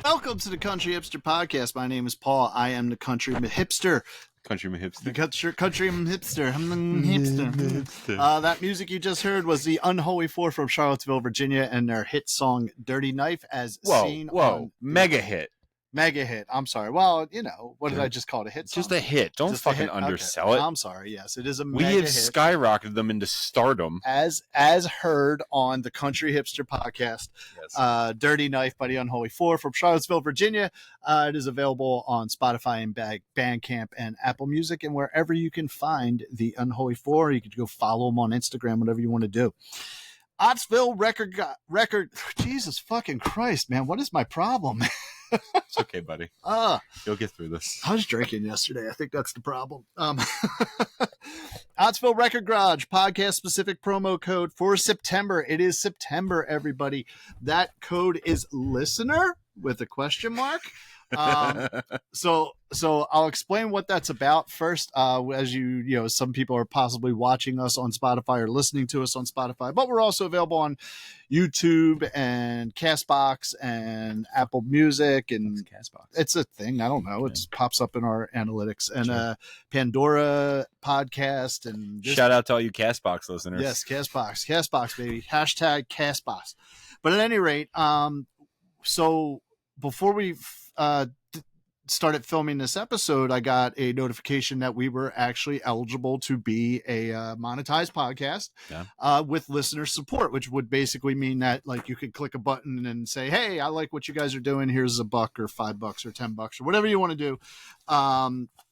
Welcome to the Country Hipster Podcast. My name is Paul. I am the Country Hipster. Countryman Hipster. The Countryman Hipster. I'm the hipster. That music you just heard was the Unholy Four from Charlottesville, Virginia, and their hit song "Dirty Knife," as seen on mega hit. Mega hit. I'm sorry. Well, you know, what did I just call it? A hit song? Just a hit. Don't just fucking undersell it. I'm sorry. Yes, it is a mega hit. We have skyrocketed them into stardom. As heard on the Country Hipster Podcast. Yes. Dirty Knife by the Unholy Four from Charlottesville, Virginia. It is available on Spotify and Bandcamp and Apple Music and wherever you can find the Unholy Four. You can go follow them on Instagram, whatever you want to do. Ottsville record. Jesus fucking Christ, man. What is my problem? It's okay, buddy. You'll get through this. I was drinking yesterday. I think that's the problem. Ottsville Record Garage podcast specific promo code for September. It is September, everybody. That code is listener with a question mark. So I'll explain what that's about first. As you know, some people are possibly watching us on Spotify or listening to us on Spotify, but we're also available on YouTube and Castbox and Apple Music and Castbox. It's a thing. I don't know. It pops up in our analytics and Pandora podcast and shout out to all you Castbox listeners. Yes, Castbox, baby. Hashtag Castbox. But at any rate, so before we started filming this episode, I got a notification that we were actually eligible to be a monetized podcast with listener support, which would basically mean that like you could click a button and say, hey, I like what you guys are doing. Here's $1 or $5 or $10 or whatever you want to do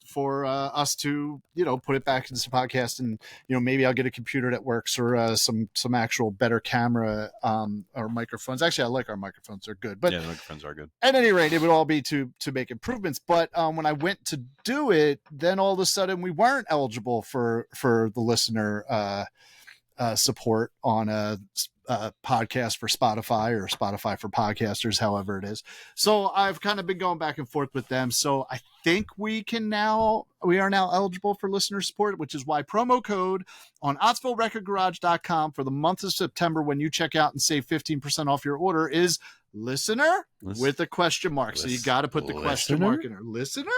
for us to, you know, put it back into the podcast. And, you know, maybe I'll get a computer that works or some actual better camera or microphones. Actually, I like our microphones. They're good. But yeah, the microphones are good. At any rate, it would all be to make improvements. But when I went to do it, then all of a sudden we weren't eligible for the listener support on a podcast for Spotify or Spotify for podcasters, however it is. So I've kind of been going back and forth with them. So I think we are now eligible for listener support, which is why promo code on OttsvilleRecordGarage.com for the month of September, when you check out and save 15% off your order, is listener with a question mark. So you got to put the question mark in there. Listener.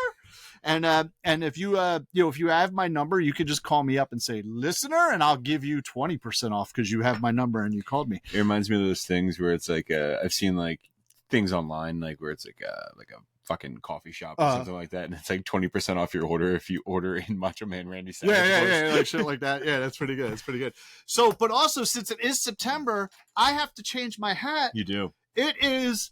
And if you if you have my number, you can just call me up and say listener, and I'll give you 20% off because you have my number and you called me. It reminds me of those things where it's like I've seen like things online like where it's like a fucking coffee shop or something like that, and it's like 20% off your order if you order in Macho Man Randy Savage. Yeah, like shit like that. Yeah, that's pretty good. So, but also since it is September, I have to change my hat. You do. It is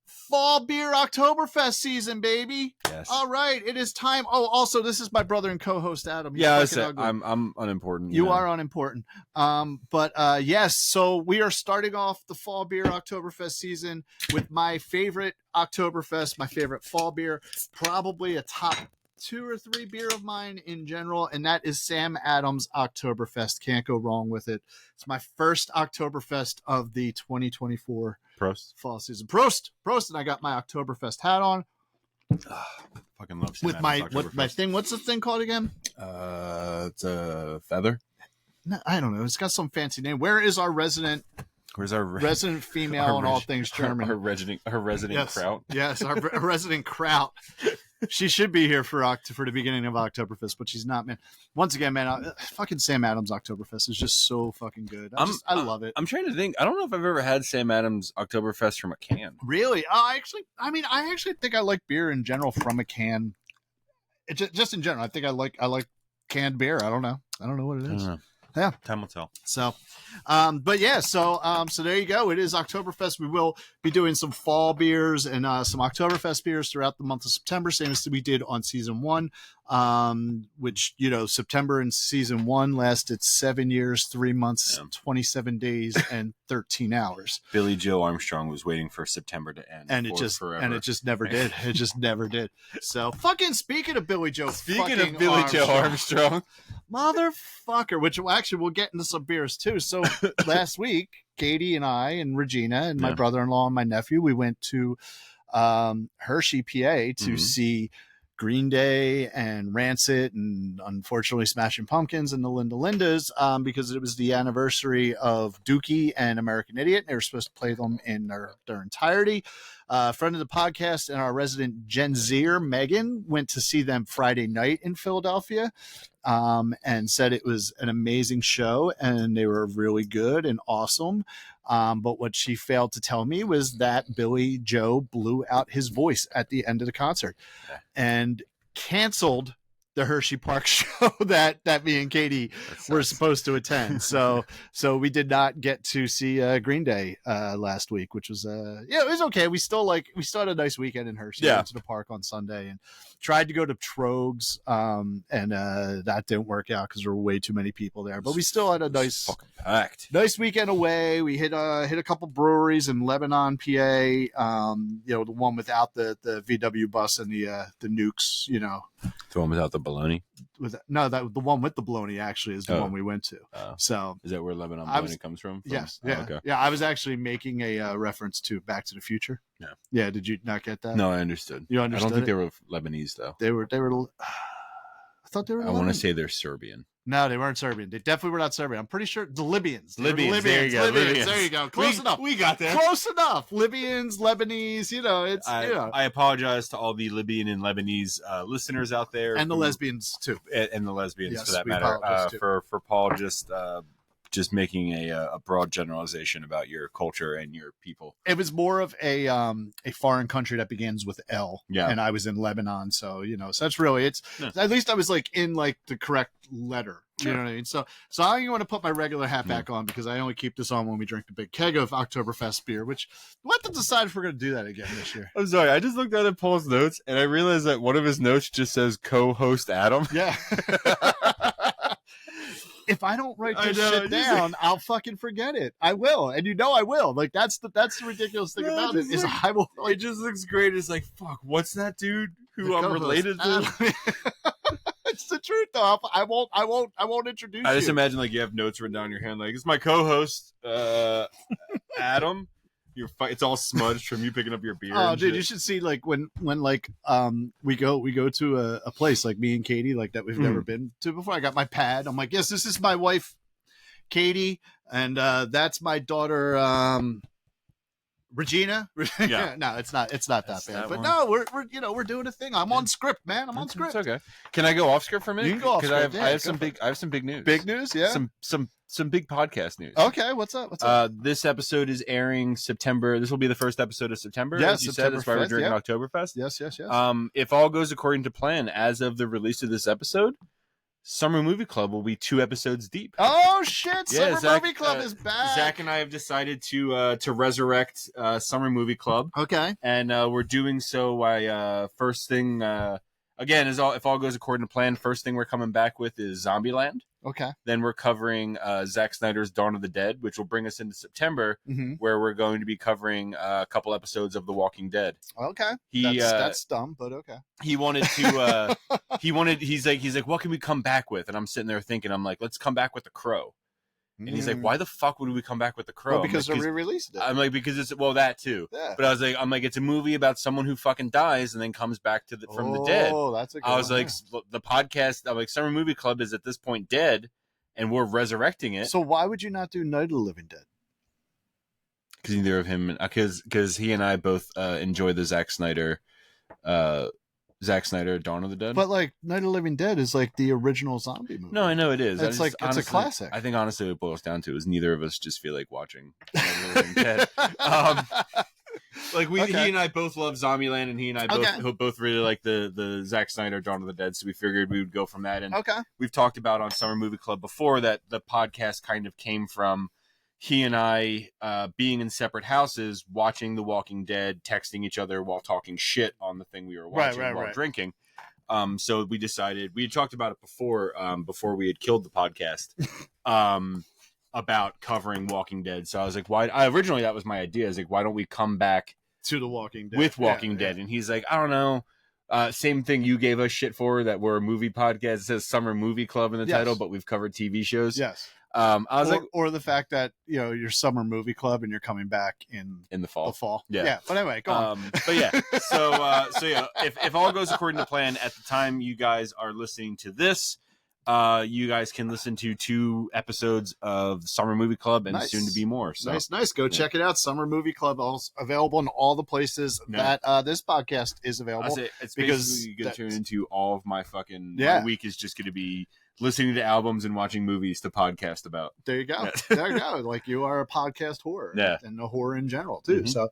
Fall Beer Oktoberfest season, baby. Yes. All right, it is time. Oh, also, this is my brother and co-host Adam. He's I'm unimportant. You are unimportant. But yes. So we are starting off the Fall Beer Oktoberfest season with my favorite Oktoberfest, my favorite fall beer, probably a top 2 or 3 beer of mine in general, and that is Sam Adams Oktoberfest. Can't go wrong with it. It's my first Oktoberfest of the 2024 fall season. Prost, and I got my Oktoberfest hat on. Fucking love Sam with Adams my thing. What's the thing called again? It's a feather. No, I don't know. It's got some fancy name. Where's our resident female in all things German? Her resident kraut. Yes, our resident kraut. She should be here for the beginning of Oktoberfest, but she's not, man. Once again, man, fucking Sam Adams Oktoberfest is just so fucking good. I love it. I'm trying to think. I don't know if I've ever had Sam Adams Oktoberfest from a can. Really? I actually think I like beer in general from a can. Just in general, I think I like canned beer. I don't know what it is. Yeah, time will tell. So, but yeah, so there you go. It is Oktoberfest. We will be doing some fall beers and some Oktoberfest beers throughout the month of September, same as we did on season 1. Which, you know, September in season 1 lasted 7 years, 3 months, 27 days, and 13 hours. Billy Joe Armstrong was waiting for September to end, and it just never did. It just never did. So, fucking speaking of Billy Joe Armstrong, motherfucker. Which actually we'll get into some beers too. So last week, Katie and I and Regina and my brother-in-law and my nephew, we went to Hershey, PA, to see Green Day and Rancid and unfortunately Smashing Pumpkins and the Linda Lindas because it was the anniversary of Dookie and American Idiot. They were supposed to play them in their entirety. friend of the podcast and our resident Gen Zer, Megan, went to see them Friday night in Philadelphia, and said it was an amazing show and they were really good and awesome. But what she failed to tell me was that Billy Joe blew out his voice at the end of the concert and canceled the Hershey Park show that me and Katie were supposed to attend. So we did not get to see Green Day last week, which was it was okay. We still had a nice weekend in Hershey. Went to the park on Sunday and tried to go to Trogs, and that didn't work out because there were way too many people there. But we still had a nice weekend away. We hit a couple breweries in Lebanon, PA. The one without the VW bus and the nukes. The one without the bologna? The one with the bologna actually is the one we went to. So is that where Lebanon bologna comes from? Yes. Yeah. Okay. Yeah. I was actually making a reference to Back to the Future. Yeah. Yeah. Did you not get that? No, I understood. You understood? I don't think they were Lebanese though. They were. I thought they were. I want to say they're Serbian. No, they weren't Serbian. They definitely were not Serbian. I'm pretty sure the Libyans. Libyans. There you go. Close enough. We got there. Close enough. Libyans, Lebanese. I apologize to all the Libyan and Lebanese listeners out there, and the lesbians too, and the lesbians for that matter. For Paul just making a broad generalization about your culture and your people. It was more of a foreign country that begins with L. Yeah. And I was in Lebanon, so so that's really at least I was in the correct letter. You know what I mean? So I'm going to put my regular hat back on because I only keep this on when we drink the big keg of Oktoberfest beer, which we'll have to decide if we're going to do that again this year. I'm sorry. I just looked at Paul's notes and I realized that one of his notes just says co-host Adam. Yeah. If I don't write this shit down, I'll fucking forget it. I will, and I will. That's the ridiculous thing about it is I will. It just looks great. It's like fuck. What's that dude who I'm related to? It's the truth, though. I won't introduce you. I just imagine you have notes written down in your hand. It's my co-host, Adam. It's all smudged from you picking up your beer. Oh, dude, you should see when we go to a place like me and Katie that we've never been to before. I got my pad. I'm like, yes, this is my wife, Katie, and that's my daughter, Regina. Yeah. No, it's not that bad. But no, we're doing a thing. I'm on script, man. I'm on script. It's okay. Can I go off script for a minute? You can go off script. I have some big news. Big news, yeah. Some big podcast news. Okay, what's up? This episode is airing September. This will be the first episode of September. Yes, as you said, that's why we're during Oktoberfest. Yes. If all goes according to plan, as of the release of this episode, Summer Movie Club will be 2 episodes deep. Oh shit! Summer Movie Club is back. Zach and I have decided to resurrect Summer Movie Club. Okay, and we're doing so by first thing. Again, if all goes according to plan, first thing we're coming back with is Zombieland. Okay. Then we're covering Zack Snyder's Dawn of the Dead, which will bring us into September, where we're going to be covering a couple episodes of The Walking Dead. Okay. That's dumb, but okay. He wanted to. He's like, what can we come back with? And I'm sitting there thinking, I'm like, let's come back with The Crow. And he's like, why the fuck would we come back with The Crow? Well, because they're re-released it. I'm like, because it's that too. Yeah. But I'm like, it's a movie about someone who fucking dies and then comes back from the dead. Oh, that's a good I was like, the podcast. I'm like, Summer Movie Club is at this point dead, and we're resurrecting it. So why would you not do Night of the Living Dead? Because neither of him, because he and I both enjoy the Zack Snyder, Dawn of the Dead. But Night of the Living Dead is the original zombie movie. No, I know it is. It's it's a classic. I think honestly what it boils down to is neither of us just feel like watching Night of the Living Dead. He and I both love Zombieland, and he and I both really like the Zack Snyder Dawn of the Dead, so we figured we would go from that. And we've talked about on Summer Movie Club before that the podcast kind of came from he and I being in separate houses, watching The Walking Dead, texting each other while talking shit on the thing we were watching while drinking. So we decided, we had talked about it before we had killed the podcast, about covering Walking Dead. So I was like, originally that was my idea. I was like, why don't we come back to The Walking Dead with Walking Dead? And he's like, I don't know. Same thing you gave us shit for, that we're a movie podcast. It says Summer Movie Club in the title, but we've covered TV shows. Yes. I was or the fact that your Summer Movie Club and you're coming back in the fall. Yeah. But anyway, go on. But yeah, so yeah, if all goes according to plan, at the time you guys are listening to this, you guys can listen to 2 episodes of Summer Movie Club and soon to be more. So nice. Go check it out. Summer Movie Club, available in all the places that this podcast is available. It's basically going to turn into all of my fucking my week is just going to be listening to albums and watching movies to podcast about. There you go. There you go. Like, you are a podcast horror, and a horror in general too. So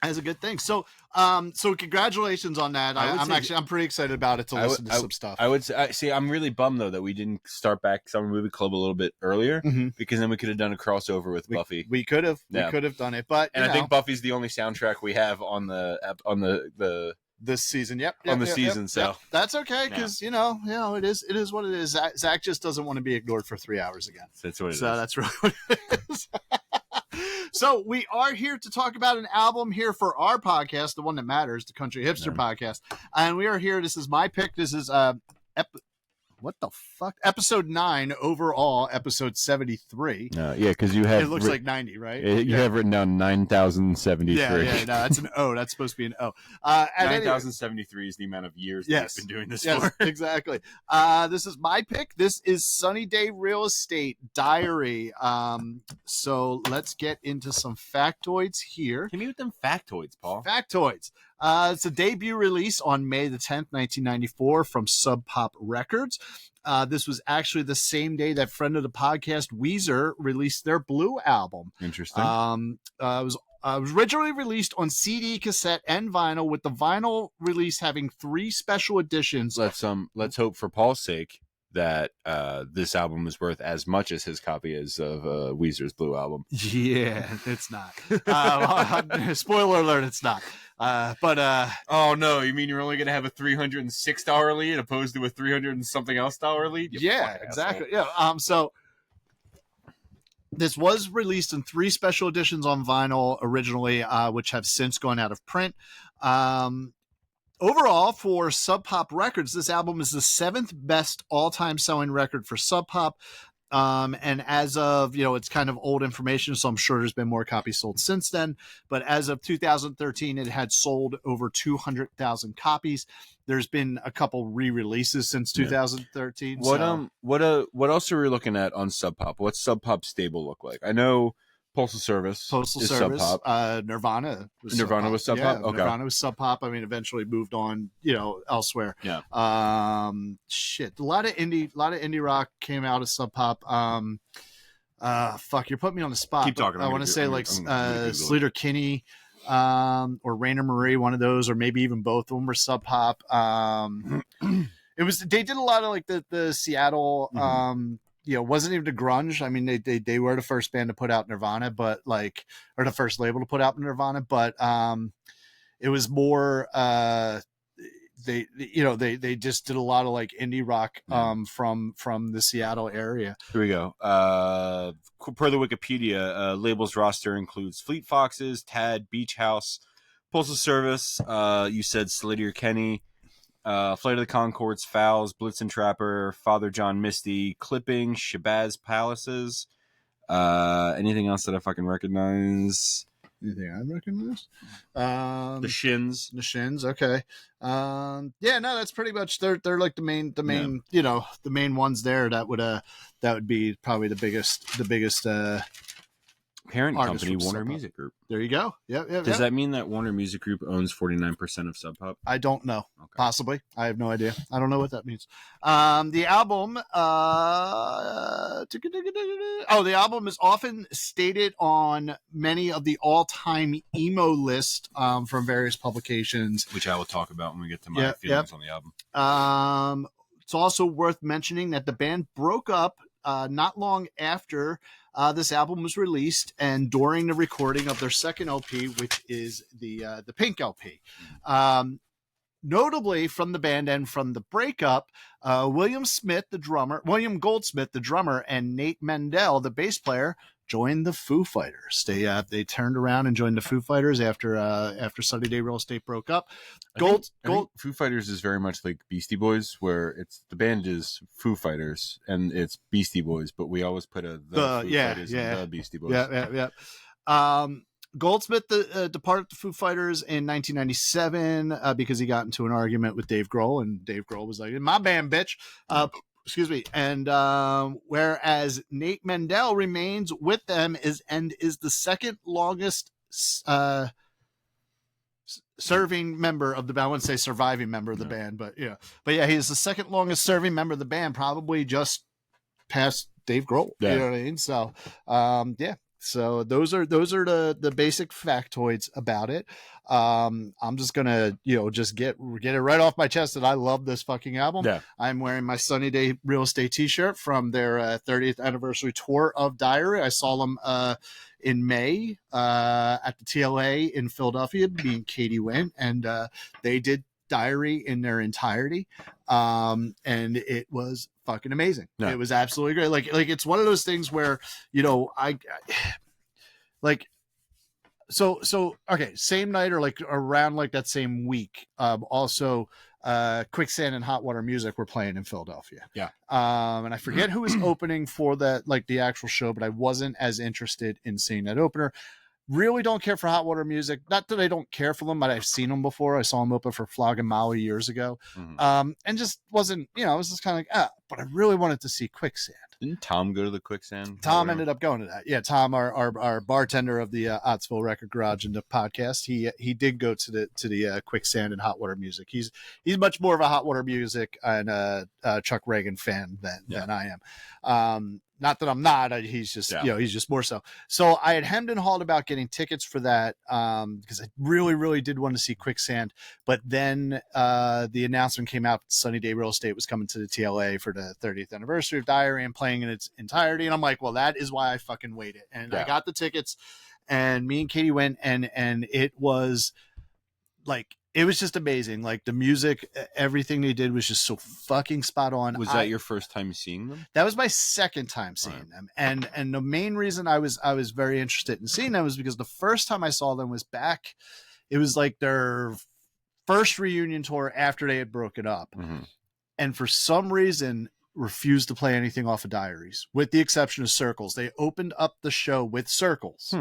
that's a good thing. So, so congratulations on that. I'm pretty excited about it to listen to some stuff. I would say, I'm really bummed though that we didn't start back Summer Movie Club a little bit earlier, because then we could have done a crossover with Buffy. We could have done it, but I think Buffy's the only soundtrack we have on the this season. Season. So that's okay, because you know it is what it is. Zach just doesn't want to be ignored for 3 hours again. That's what it is. So that's really what it is. So we are here to talk about an album here for our podcast, the one that matters, the Country Hipster Podcast. And we are here. This is my pick. This is what the fuck? Episode 9 overall, episode 73. Because you have... It looks like 90, right? You have written down 9,073. Yeah, no, that's an O. That's supposed to be an O. 9,073 is the amount of years that we've been doing this for. Exactly. This is my pick. This is Sunny Day Real Estate Diary. So let's get into some factoids here. Hit me with them factoids, Paul. Factoids. It's a debut release on May the 10th, 1994 from Sub Pop Records. This was actually the same day that friend of the podcast, Weezer, released their Blue album. Interesting. It was originally released on CD, cassette, and vinyl, with the vinyl release having 3 special editions. Let's hope for Paul's sake that this album is worth as much as his copy is of Weezer's Blue album. Yeah, it's not. Spoiler alert, it's not. Oh no, you mean you're only gonna have a $306 lead opposed to a $300 and something else lead? Yeah, exactly. Yeah. So this was released in 3 special editions on vinyl originally, which have since gone out of print. Overall, for Sub Pop Records, this album is the 7th best all-time selling record for Sub Pop. And as of, it's kind of old information, so I'm sure there's been more copies sold since then. But as of 2013, it had sold over 200,000 copies. There's been a couple re-releases since 2013. What else are we looking at on Sub Pop? What's Sub Pop stable look like? I know Postal Service. Sub Pop. Nirvana was Sub Pop. Okay. Nirvana was Sub Pop. I mean, eventually moved on, elsewhere. Yeah. Shit. A lot of indie rock came out of Sub Pop. Fuck, you're putting me on the spot. Keep talking. I want to say Sleater Kinney, or Rainer Marie, one of those, or maybe even both of them were Sub Pop. They did a lot of like the Seattle, wasn't even the grunge. I mean, they were the first band to put out Nirvana, or the first label to put out Nirvana, but it was more they just did a lot of like indie rock from the Seattle area. Here we go. Per the Wikipedia, labels roster includes Fleet Foxes, Tad, Beach House, Postal Service. You said Sleater Kinney. Flight of the Conchords, Fowls, Blitzen Trapper, Father John Misty, Clipping, Shabazz Palaces. Anything else that I fucking recognize? Anything I recognize? The Shins. The Shins, okay. That's pretty much they're like the main the main ones there that would be probably the biggest parent company, Warner Music Group. There you go. Yeah. Does that mean that Warner Music Group owns 49% of Sub Pop? I don't know. Okay. Possibly. I have no idea. I don't know what that means. The album, the album is often stated on many of the all-time emo lists from various publications, which I will talk about when we get to my feelings on the album. It's also worth mentioning that the band broke up not long after this album was released and during the recording of their second LP, which is the Pink LP. Notably from the band and from the breakup, William Goldsmith, the drummer, and Nate Mendel, the bass player, joined the Foo Fighters. They turned around and joined the Foo Fighters after Sunny Day Real Estate broke up. I think Foo Fighters is very much like Beastie Boys, where the band is Foo Fighters and it's Beastie Boys, but we always put the Foo Fighters and the Beastie Boys. Yeah. Goldsmith departed the Foo Fighters in 1997 because he got into an argument with Dave Grohl, and Dave Grohl was like, "My band, bitch." Excuse me. And whereas Nate Mendel remains with them is the second longest serving member of the band. I wouldn't say surviving member of the band, but yeah, he's the second longest serving member of the band, probably just past Dave Grohl. You know what I mean? So yeah. So those are the basic factoids about it. I'm just gonna just get it right off my chest that I love this fucking album. Yeah. I'm wearing my Sunny Day Real Estate t-shirt from their 30th anniversary tour of Diary. I saw them in May at the TLA in Philadelphia. Me and Katie went, and they did Diary in their entirety, and it was fucking amazing. It was absolutely great. Like it's one of those things where I like so okay, same night or like around like that same week, also Quicksand and Hot Water Music were playing in Philadelphia. And I forget who was opening for that, like the actual show, but I wasn't as interested in seeing that opener. Really don't care for Hot Water Music. Not that I don't care for them, but I've seen them before. I saw them open for Flog and Molly years ago. And just wasn't, it was just kind of like, but I really wanted to see Quicksand. Didn't Tom go to the Quicksand? Tom ended up going to that. Yeah, Tom, our bartender of the Ottsville Record Garage and the podcast, he did go to the Quicksand and Hot Water Music. He's much more of a Hot Water Music and Chuck Reagan fan than I am. Not that I'm not. He's just he's just more so. So I had hemmed and hawed about getting tickets for that because I really, really did want to see Quicksand. But then the announcement came out that Sunny Day Real Estate was coming to the TLA for the 30th anniversary of Diary and playing in its entirety. And I'm like, well, that is why I fucking waited. And I got the tickets, and me and Katie went, and it was like, it was just amazing. Like the music, everything they did was just so fucking spot on. Was that your first time seeing them? That was my second time seeing them. And the main reason I was very interested in seeing them was because the first time I saw them was back. It was like their first reunion tour after they had broken up. And for some reason refused to play anything off of Diaries, with the exception of Circles. They opened up the show with Circles.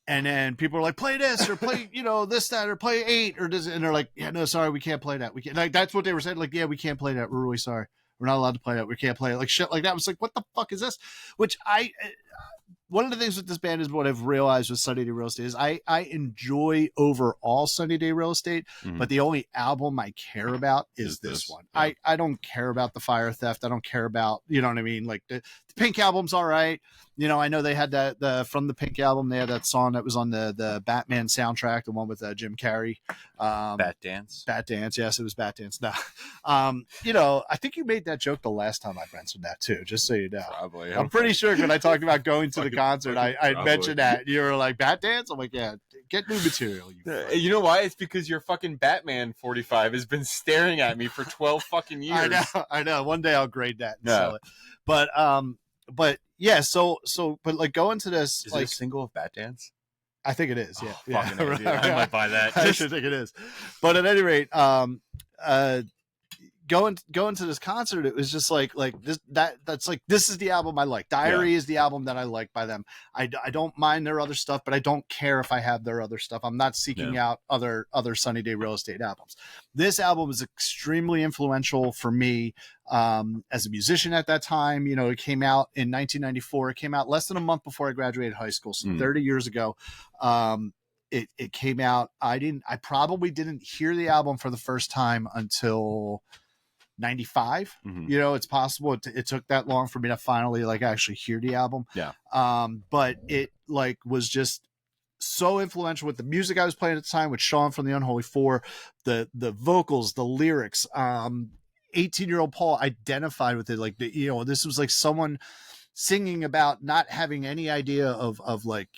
And then people are like, play this or play, this, that, or play 8 or does it? And they're like, yeah, no, sorry, we can't play that. We can't. Like, that's what they were saying. Like, yeah, we can't play that. We're really sorry. We're not allowed to play that. We can't play it. Like shit like that. I was like, what the fuck is this? Which one of the things with this band is what I've realized with Sunny Day Real Estate is I enjoy overall Sunny Day Real Estate, but the only album I care about is this one. Yeah. I don't care about the Fire Theft. I don't care about, you know what I mean? Like the Pink album's all right. I know they had that from the Pink album, they had that song that was on the Batman soundtrack, the one with Jim Carrey. Bat Dance. Yes, it was Bat Dance. No. I think you made that joke the last time I mentioned that too, just so you know. Probably. I'm pretty sure when I talked about going to the concert, I mentioned that. You were like, Bat Dance? I'm like, yeah, get new material. You know why? It's because your fucking Batman 45 has been staring at me for 12 fucking years. I know. One day I'll grade that and sell it. But yeah, so but like going to this, is like it a single of Bat Dance? I think it is. Yeah, I might buy that. I should think it is. But at any rate, going to this concert, it was just like this, that's like, this is the album I like. Diary is the album that I like by them. I don't mind their other stuff, but I don't care if I have their other stuff. I'm not seeking out other Sunny Day Real Estate albums. This album is extremely influential for me as a musician at that time. It came out in 1994. It came out less than a month before I graduated high school, so 30 years ago. It came out. I probably didn't hear the album for the first time until 95. It's possible it took that long for me to finally actually hear the album. But it was just so influential with the music I was playing at the time, with Sean from the Unholy Four, the vocals, the lyrics. 18-year-old Paul identified with it. This was like someone singing about not having any idea of where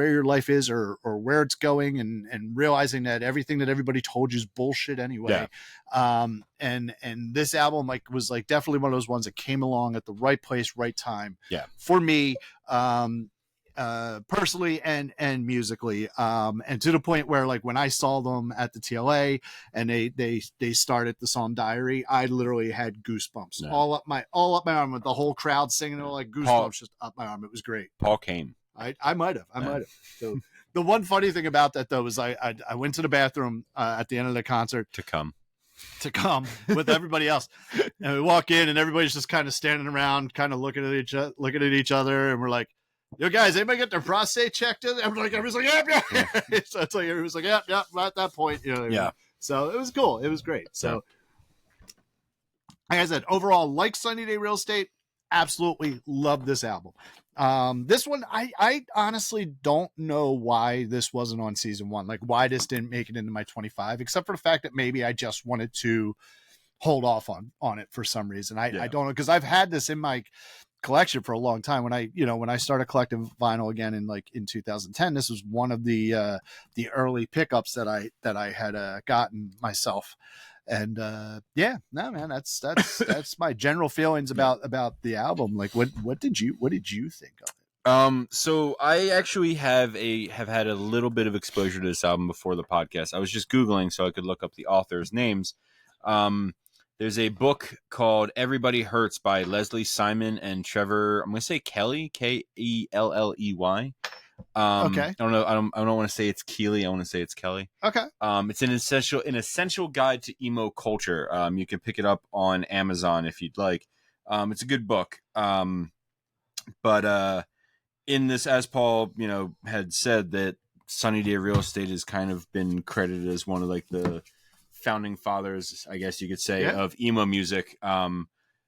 your life is or where it's going, and realizing that everything that everybody told you is bullshit anyway. And this album was definitely one of those ones that came along at the right place, right time for me, personally and musically, and to the point where when I saw them at the TLA and they started the song Diary, I literally had goosebumps all up my arm, with the whole crowd singing it, goosebumps just up my arm. It was great. Paul came. I might have. So the one funny thing about that though was I went to the bathroom at the end of the concert to come with everybody else, and we walk in and everybody's just kind of standing around, kind of looking at each other, and we're like, "Yo, guys, anybody get their prostate checked?" And everybody's like, "Yeah." So it's like everyone's like, "Yeah." At that point, you know. Yeah. So it was cool. It was great. So, like I said, overall, like Sunny Day Real Estate, absolutely love this album. This one, I honestly don't know why this wasn't on season 1. Like why this didn't make it into my 25, except for the fact that maybe I just wanted to hold off on it for some reason. I don't know, because I've had this in my collection for a long time. When I started collecting vinyl again in 2010, this was one of the early pickups that I had gotten myself. And no, man, that's my general feelings about the album. Like what did you think of it? So I actually have had a little bit of exposure to this album before the podcast. I was just Googling so I could look up the authors' names. There's a book called Everybody Hurts by Leslie Simon and Trevor, I'm going to say Kelly, Kelley. Okay. I don't know. I don't want to say it's Keeley. I want to say it's Kelly. Okay. It's an essential guide to emo culture. You can pick it up on Amazon if you'd like. It's a good book. But in this, as Paul, had said, that Sunny Day Real Estate has kind of been credited as one of like the founding fathers, I guess you could say, of emo music.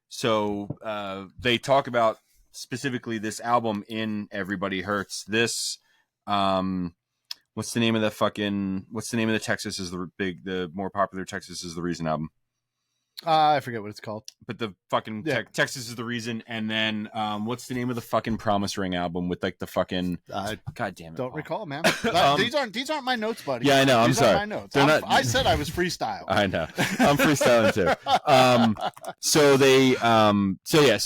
So they talk about specifically this album in Everybody Hurts. This, what's the name of the Texas is the more popular Texas is the Reason album? I forget what it's called. But the fucking Texas is the Reason, and then what's the name of the fucking Promise Ring album with like the fucking God damn it! Don't recall, man. These aren't my notes, buddy. Yeah, I know. I'm sorry. My notes. I said I was freestyle. I know. I'm freestyling too. So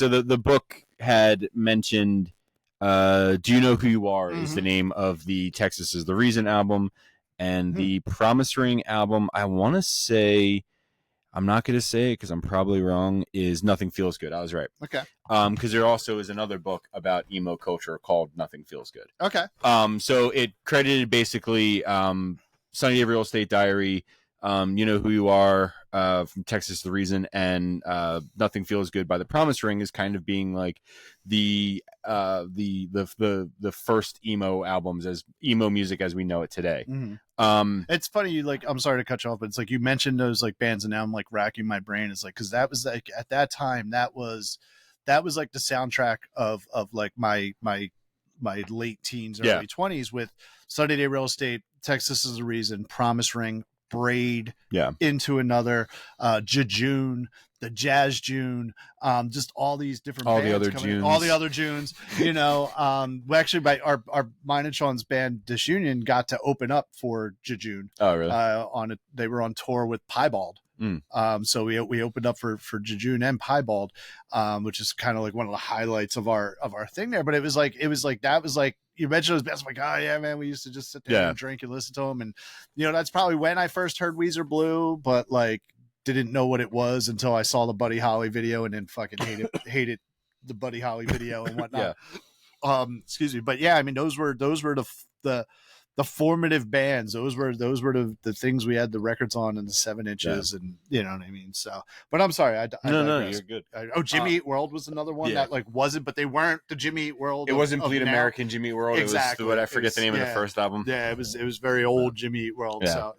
the book had mentioned Do You Know Who You Are is the name of the Texas is the Reason album, and the Promise Ring album, I want to say, I'm not going to say it because I'm probably wrong, is Nothing Feels Good. I was right. Okay. Because there also is another book about emo culture called Nothing Feels Good. Okay. So it credited basically Sunny Day Real Estate Diary, You Know Who You Are from Texas the Reason, and Nothing Feels Good by the Promise Ring is kind of being like the first emo albums as emo music as we know it today. It's funny, I'm sorry to cut you off, but it's like you mentioned those like bands, and now I'm like racking my brain. It's like, because that was like at that time that was like the soundtrack of like my late teens, early 20s, with Sunny Day Real Estate, Texas is the Reason, Promise Ring, Braid, Into Another, Jejune, the Jazz June, just all these different all bands the other Junes. All the other Junes, actually by our mine and Sean's band Disunion got to open up for Jejune. Oh really? They were on tour with Piebald. So we opened up for Jejune and Piebald, which is kind of like one of the highlights of our thing there. But it was like that was like, you mentioned those bands, like, oh yeah, man, we used to just sit there and drink and listen to them, and that's probably when I first heard Weezer Blue, but like didn't know what it was until I saw the Buddy Holly video, and then fucking hated the Buddy Holly video and whatnot. Excuse me, but yeah, I mean those were the formative bands. Those were the things we had the records on in the 7 inches, and you know what I mean. So, but I'm sorry, no, you're good. Jimmy Eat World was another one that like wasn't, but they weren't the Jimmy Eat World. It wasn't Bleed American Jimmy Eat World. Exactly. It was I forget the name of the first album. Yeah, it was very old Jimmy Eat World. Yeah.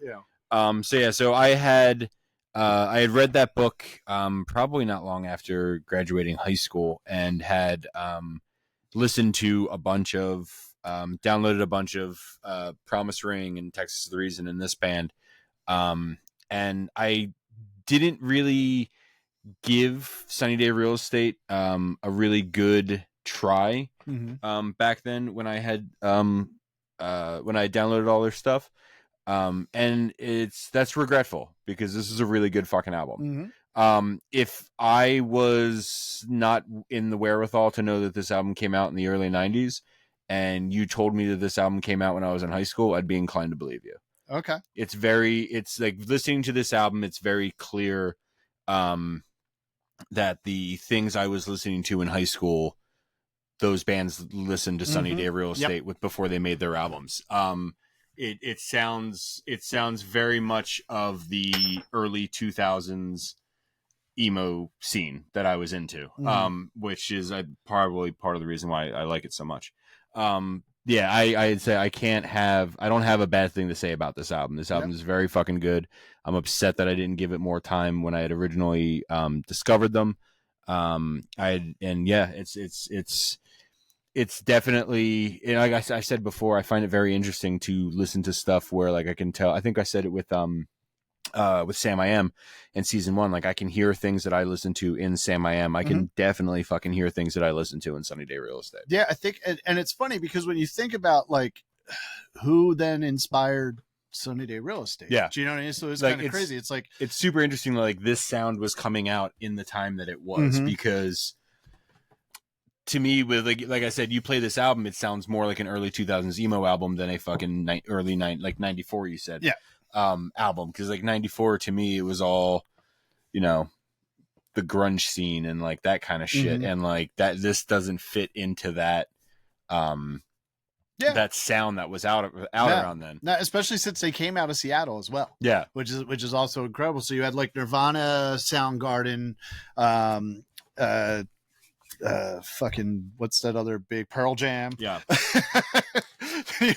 So So I had read that book probably not long after graduating high school, and had listened to a bunch of downloaded a bunch of Promise Ring and Texas the Reason in this band, and I didn't really give Sunny Day Real Estate a really good try back then when I had downloaded all their stuff, and that's regretful because this is a really good fucking album. If I was not in the wherewithal to know that this album came out in the early 90s, and you told me that this album came out when I was in high school, I'd be inclined to believe you. Okay. It's like listening to this album, it's very clear that the things I was listening to in high school those bands listened to Sunny Day Real Estate before they made their albums. It sounds very much of the early 2000s emo scene that I was into, which is probably part of the reason why I like it so much. I'd say I don't have a bad thing to say about this album. This album is very fucking good. I'm upset that I didn't give it more time when I had originally discovered them. It's definitely, you know, like I said before, I find it very interesting to listen to stuff where like I can tell. I think I said it with Sam I Am in season 1. Like I can hear things that I listen to in Sam I Am. I can definitely fucking hear things that I listen to in Sunny Day Real Estate. Yeah, I think, and it's funny because when you think about like who then inspired Sunny Day Real Estate, do you know what I mean? So it's like, kind of crazy. It's like it's super interesting. Like this sound was coming out in the time that it was because. To me, with like I said, you play this album, it sounds more like an early 2000s emo album than a fucking early 94. You said, album, because like 94 to me, it was all, you know, the grunge scene and like that kind of shit, and like that this doesn't fit into that, that sound that was out around then. No, especially since they came out of Seattle as well. Yeah, which is also incredible. So you had like Nirvana, Soundgarden, fucking what's that other big Pearl Jam? Yeah.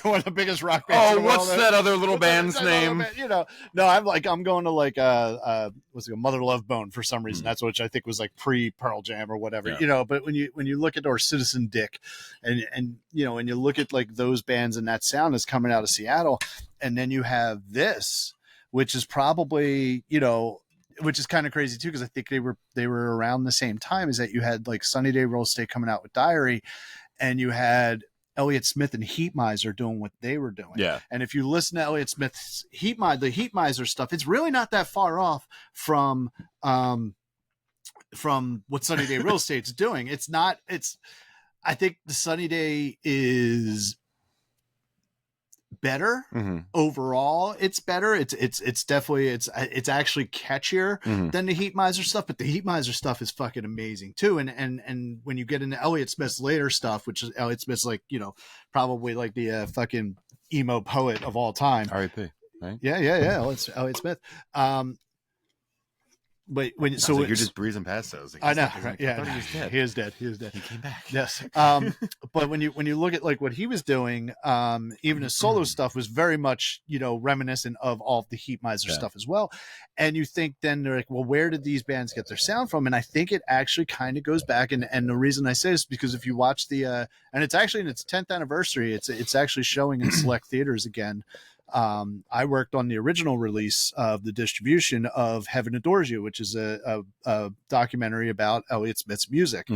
One of the biggest rock bands. Oh, what's that other little band's name? You know, no, I'm going to like what's it, Mother Love Bone for some reason. That's which I think was like pre Pearl Jam or whatever. You know, but when you look at or Citizen Dick, and you know, and you look at like those bands and that sound is coming out of Seattle, and then you have this, which is probably, you know, which is kind of crazy too, because I think they were around the same time as that. You had like Sunny Day Real Estate coming out with Diary, and you had Elliott Smith and Heat Miser doing what they were doing. Yeah. And if you listen to Elliott Smith's the Heat Miser stuff, it's really not that far off from what Sunny Day Real Estate's doing. I think the Sunny Day is better overall. It's better. It's definitely it's actually catchier than the Heat Miser stuff, but the Heat Miser stuff is fucking amazing too. And when you get into Elliott Smith's later stuff, which is Elliott Smith's like, you know, probably like the fucking emo poet of all time. R.I.P. Right? Yeah. It's Elliott Smith. But when so like you're just breezing past those. Like, I know, right? Like, Yeah, I thought he was dead. He is dead. He came back. Yes. But when you look at like what he was doing, even his solo stuff was very much, you know, reminiscent of all of the Heat Miser stuff as well. And you think then they're like, well, where did these bands get their sound from? And I think it actually kind of goes back. And the reason I say this is because if you watch the and it's actually in its 10th anniversary, it's actually showing in select theaters again. I worked on the original release of the distribution of Heaven Adores You, which is a documentary about Elliott Smith's music.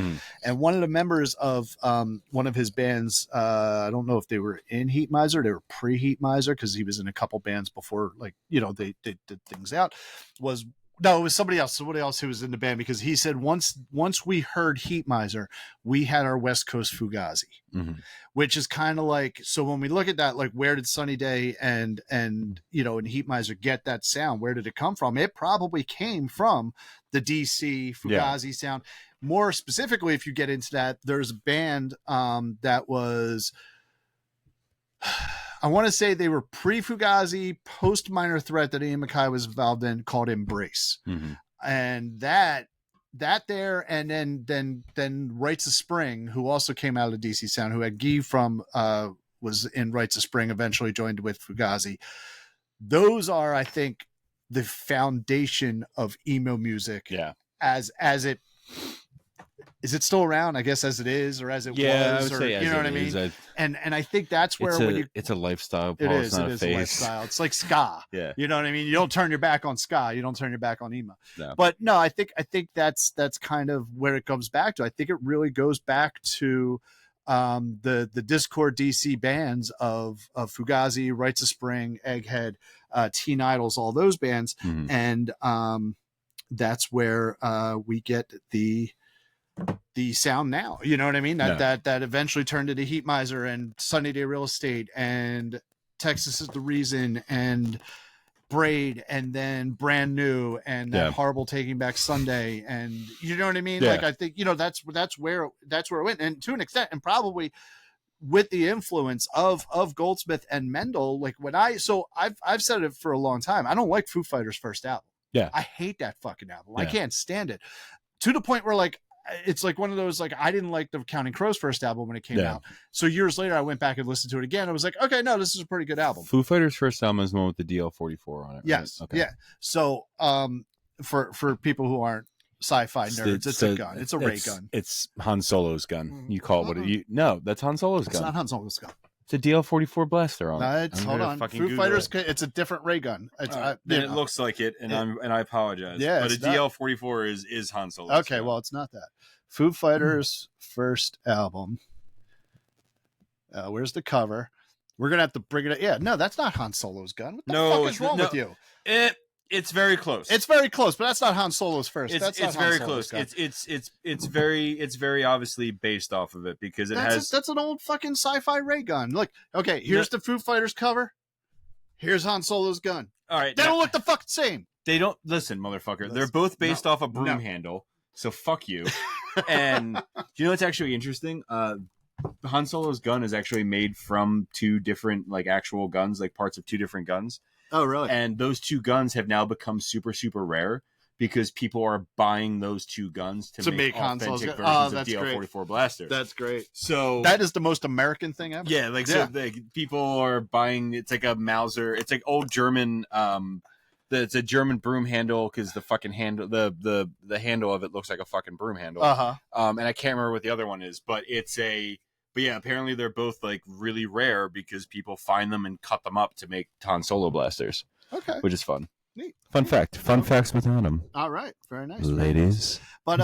And one of the members of one of his bands, I don't know if they were in Heat Miser, they were pre-Heat Miser because he was in a couple bands before, like, you know, they did things out, it was somebody else who was in the band, because he said once we heard Heat Miser, we had our West Coast Fugazi, which is kind of like, so when we look at that, like, where did Sunny Day and you know, and Heat Miser get that sound? Where did it come from? It probably came from the DC Fugazi sound. More specifically, if you get into that, there's a band that was, I want to say they were pre-Fugazi, post-Minor Threat that Ian MacKaye was involved in, called Embrace. And that there, and then Rites of Spring, who also came out of DC Sound, who had Guy from was in Rites of Spring, eventually joined with Fugazi. Those are, I think, the foundation of emo music. Yeah. As it is, it still around? I guess as it is, or as it was, I would or, say, you know what I mean? And I think that's where it's a lifestyle. Paul. It is a lifestyle. It's like ska. Yeah. You know what I mean? You don't turn your back on ska. You don't turn your back on emo. No. But no, I think that's kind of where it comes back to. I think it really goes back to the Discord DC bands of Fugazi, Rites of Spring, Egghead, Teen Idols, all those bands. And that's where we get the sound now, you know what I mean? That eventually turned into Heat Miser and Sunny Day Real Estate and Texas Is the Reason and Braid, and then Brand New, and that horrible Taking Back Sunday, and you know what I mean? Like, I think, you know, that's where it went, and to an extent, and probably with the influence of Goldsmith and Mendel. Like, when I've said it for a long time, I don't like Foo Fighters' first album. Yeah, I hate that fucking album. I can't stand it, to the point where, like, it's like one of those, like, I didn't like the Counting Crows first album when it came out. So years later, I went back and listened to it again. I was like, okay, no, this is a pretty good album. Foo Fighters' first album is the one with the DL-44 on it. Right? Yes. Okay. Yeah. So, for people who aren't sci-fi nerds, it's a gun. It's a ray gun. It's Han Solo's gun. You call it what? No, that's Han Solo's gun. It's not Han Solo's gun. It's a DL-44 blaster on it. Hold on. Foo Fighters, it's a different ray gun. It looks like it, and I apologize. Yeah, but a DL-44 is Han Solo. Okay, well, it's not that. Foo Fighters' first album. Where's the cover? We're gonna have to bring it up. Yeah, no, that's not Han Solo's gun. What the fuck is wrong with you? It's very close. It's very close, but that's not Han Solo's first. It's very close. It's very obviously based off of it, because that's an old fucking sci-fi ray gun. Look, okay, here's the Foo Fighters cover. Here's Han Solo's gun. All right, they don't look the fucking same. They don't. Listen, motherfucker. They're both based off a broom handle. So fuck you. And you know what's actually interesting? Han Solo's gun is actually made from two different, like, actual guns, like parts of two different guns. Oh, really? And those two guns have now become super, super rare, because people are buying those two guns to make authentic versions of DL-44 blasters. That's great. So that is the most American thing ever. Yeah, so people are buying. It's like a Mauser. It's like old German. It's a German broom handle, because the fucking handle, the handle of it looks like a fucking broom handle. And I can't remember what the other one is, but yeah, apparently they're both, like, really rare, because people find them and cut them up to make Han Solo blasters. Okay, which is fun. Neat. Fun facts with Adam. All right, very nice, ladies. But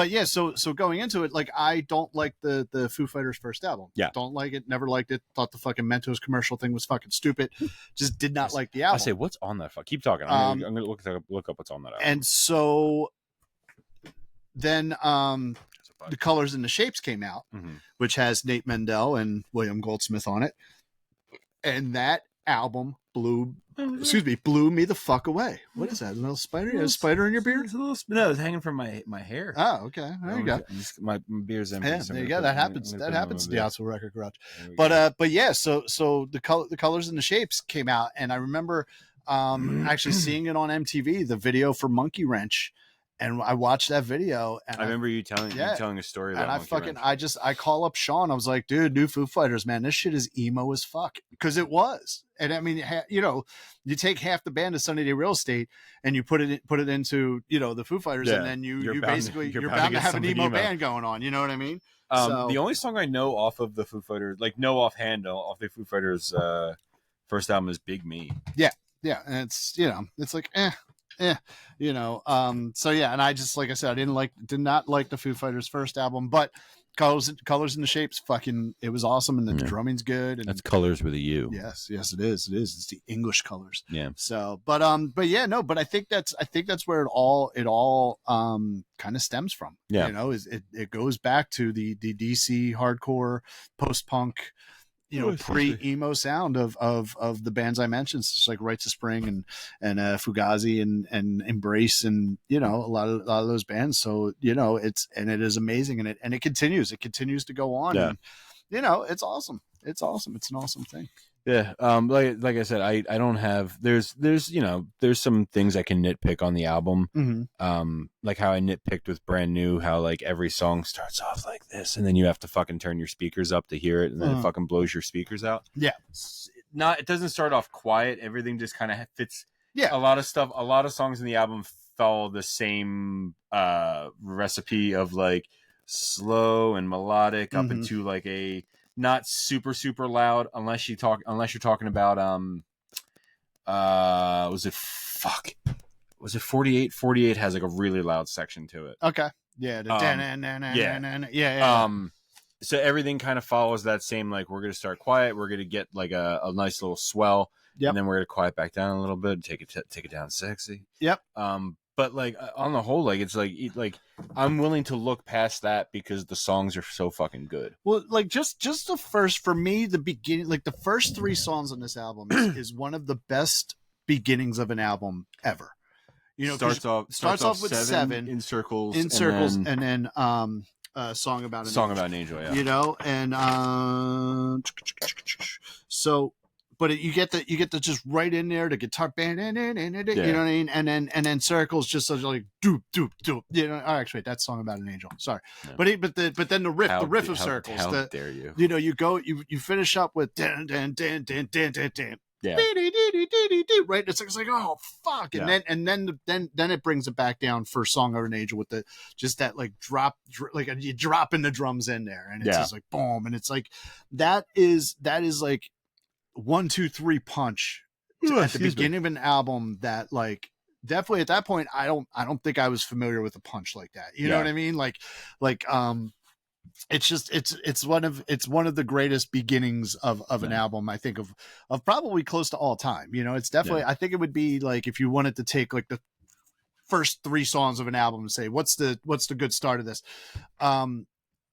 yeah, so going into it, like, I don't like the Foo Fighters' first album. Yeah, don't like it. Never liked it. Thought the fucking Mentos commercial thing was fucking stupid. Just did not like the album. I say, what's on that? Keep talking. I'm gonna look up what's on that album. And so then the Colors and the Shapes came out, which has Nate Mendel and William Goldsmith on it, and that album blew me the fuck away. What is that? A little spider? You have a spider in your beard? No, it's hanging from my hair. Oh, okay. There you go. My beard's empty. Yeah, there you go. That happens. That happens in the Outsoul Record Garage. But yeah, so the Colors and the Shapes came out, and I remember actually seeing it on MTV, the video for Monkey Wrench. And I watched that video, and I remember you telling a story about it. And I call up Sean. I was like, dude, new Foo Fighters, man, this shit is emo as fuck, because it was. And I mean, you know, you take half the band of Sunny Day Real Estate and you put it into, you know, the Foo Fighters, and then you're bound to have an emo band going on. You know what I mean? The only song I know off of the Foo Fighters, like, no offhand off the Foo Fighters first album, is Big Me. Yeah, and it's, you know, it's like you know, so yeah, and I just, like I said, I did not like the Foo Fighters first album, but Colors and the Shapes, fucking, it was awesome, and the drumming's good, and that's Colors with a U. Yes, it is. It's the English Colors. Yeah. So, but yeah, no, but I think that's where it all kind of stems from. Yeah. You know, it goes back to the DC hardcore post punk, you know, pre-emo sound of the bands I mentioned. It's just like Rites of Spring and Fugazi and Embrace, and, you know, a lot of those bands. So, you know, it is amazing, and it continues to go on. Yeah. And, you know, it's awesome. It's awesome. It's an awesome thing. Yeah. Like I said, I don't have, there's you know, there's some things I can nitpick on the album. Like how I nitpicked with Brand New, how, like, every song starts off like this, and then you have to fucking turn your speakers up to hear it, and then it fucking blows your speakers out. Yeah. It doesn't start off quiet. Everything just kind of fits. Yeah. A lot of songs in the album follow the same recipe of, like, slow and melodic up into, like, a not super, super loud, unless you're talking about was it 48? 48 has, like, a really loud section to it. Okay. Yeah. Yeah. So everything kind of follows that same, like, we're gonna start quiet, we're gonna get, like, a nice little swell, and then we're gonna quiet back down a little bit, take it down sexy. Yep. But, like, on the whole, like, it's like I'm willing to look past that because the songs are so fucking good. Well, like, just the first, for me, the beginning, like, the first 3 songs on this album is one of the best beginnings of an album ever. You know, starts off with 7 in circles, and then song about an angel, yeah. You know, and so, but you get the just right in there, the guitar band, you know what I mean, and then circles just like doop doop doop, you know. Oh, actually, that's Song About an Angel. Sorry, yeah. But then the riff of circles. How dare you? You know, you finish up with dan dan dan dan dan dan dan. Yeah. Right, it's like oh fuck, and then it brings it back down for Song of an Angel with the just that like drop like you dropping the drums in there, and it's just like boom, and it's like that is like 1, 2, 3 punch at the beginning of an album that like definitely at that point I don't think I was familiar with a punch like that. You know what I mean? Like it's just it's one of the greatest beginnings of an album, I think of probably close to all time. You know, it's definitely I think it would be like if you wanted to take like the first 3 songs of an album and say what's the good start of this.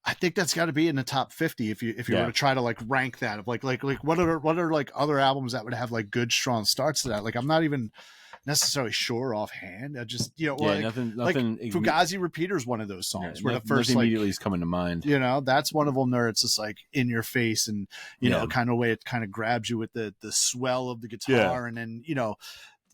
I think that's got to be in the top 50 if you were to try to like rank that of like what are like other albums that would have like good strong starts to that. Like I'm not even necessarily sure offhand. I just nothing. Like Fugazi Repeater is one of those songs where the first immediately is coming to mind. You know, that's one of them where it's just like in your face and you know kind of way it kind of grabs you with the swell of the guitar and then you know.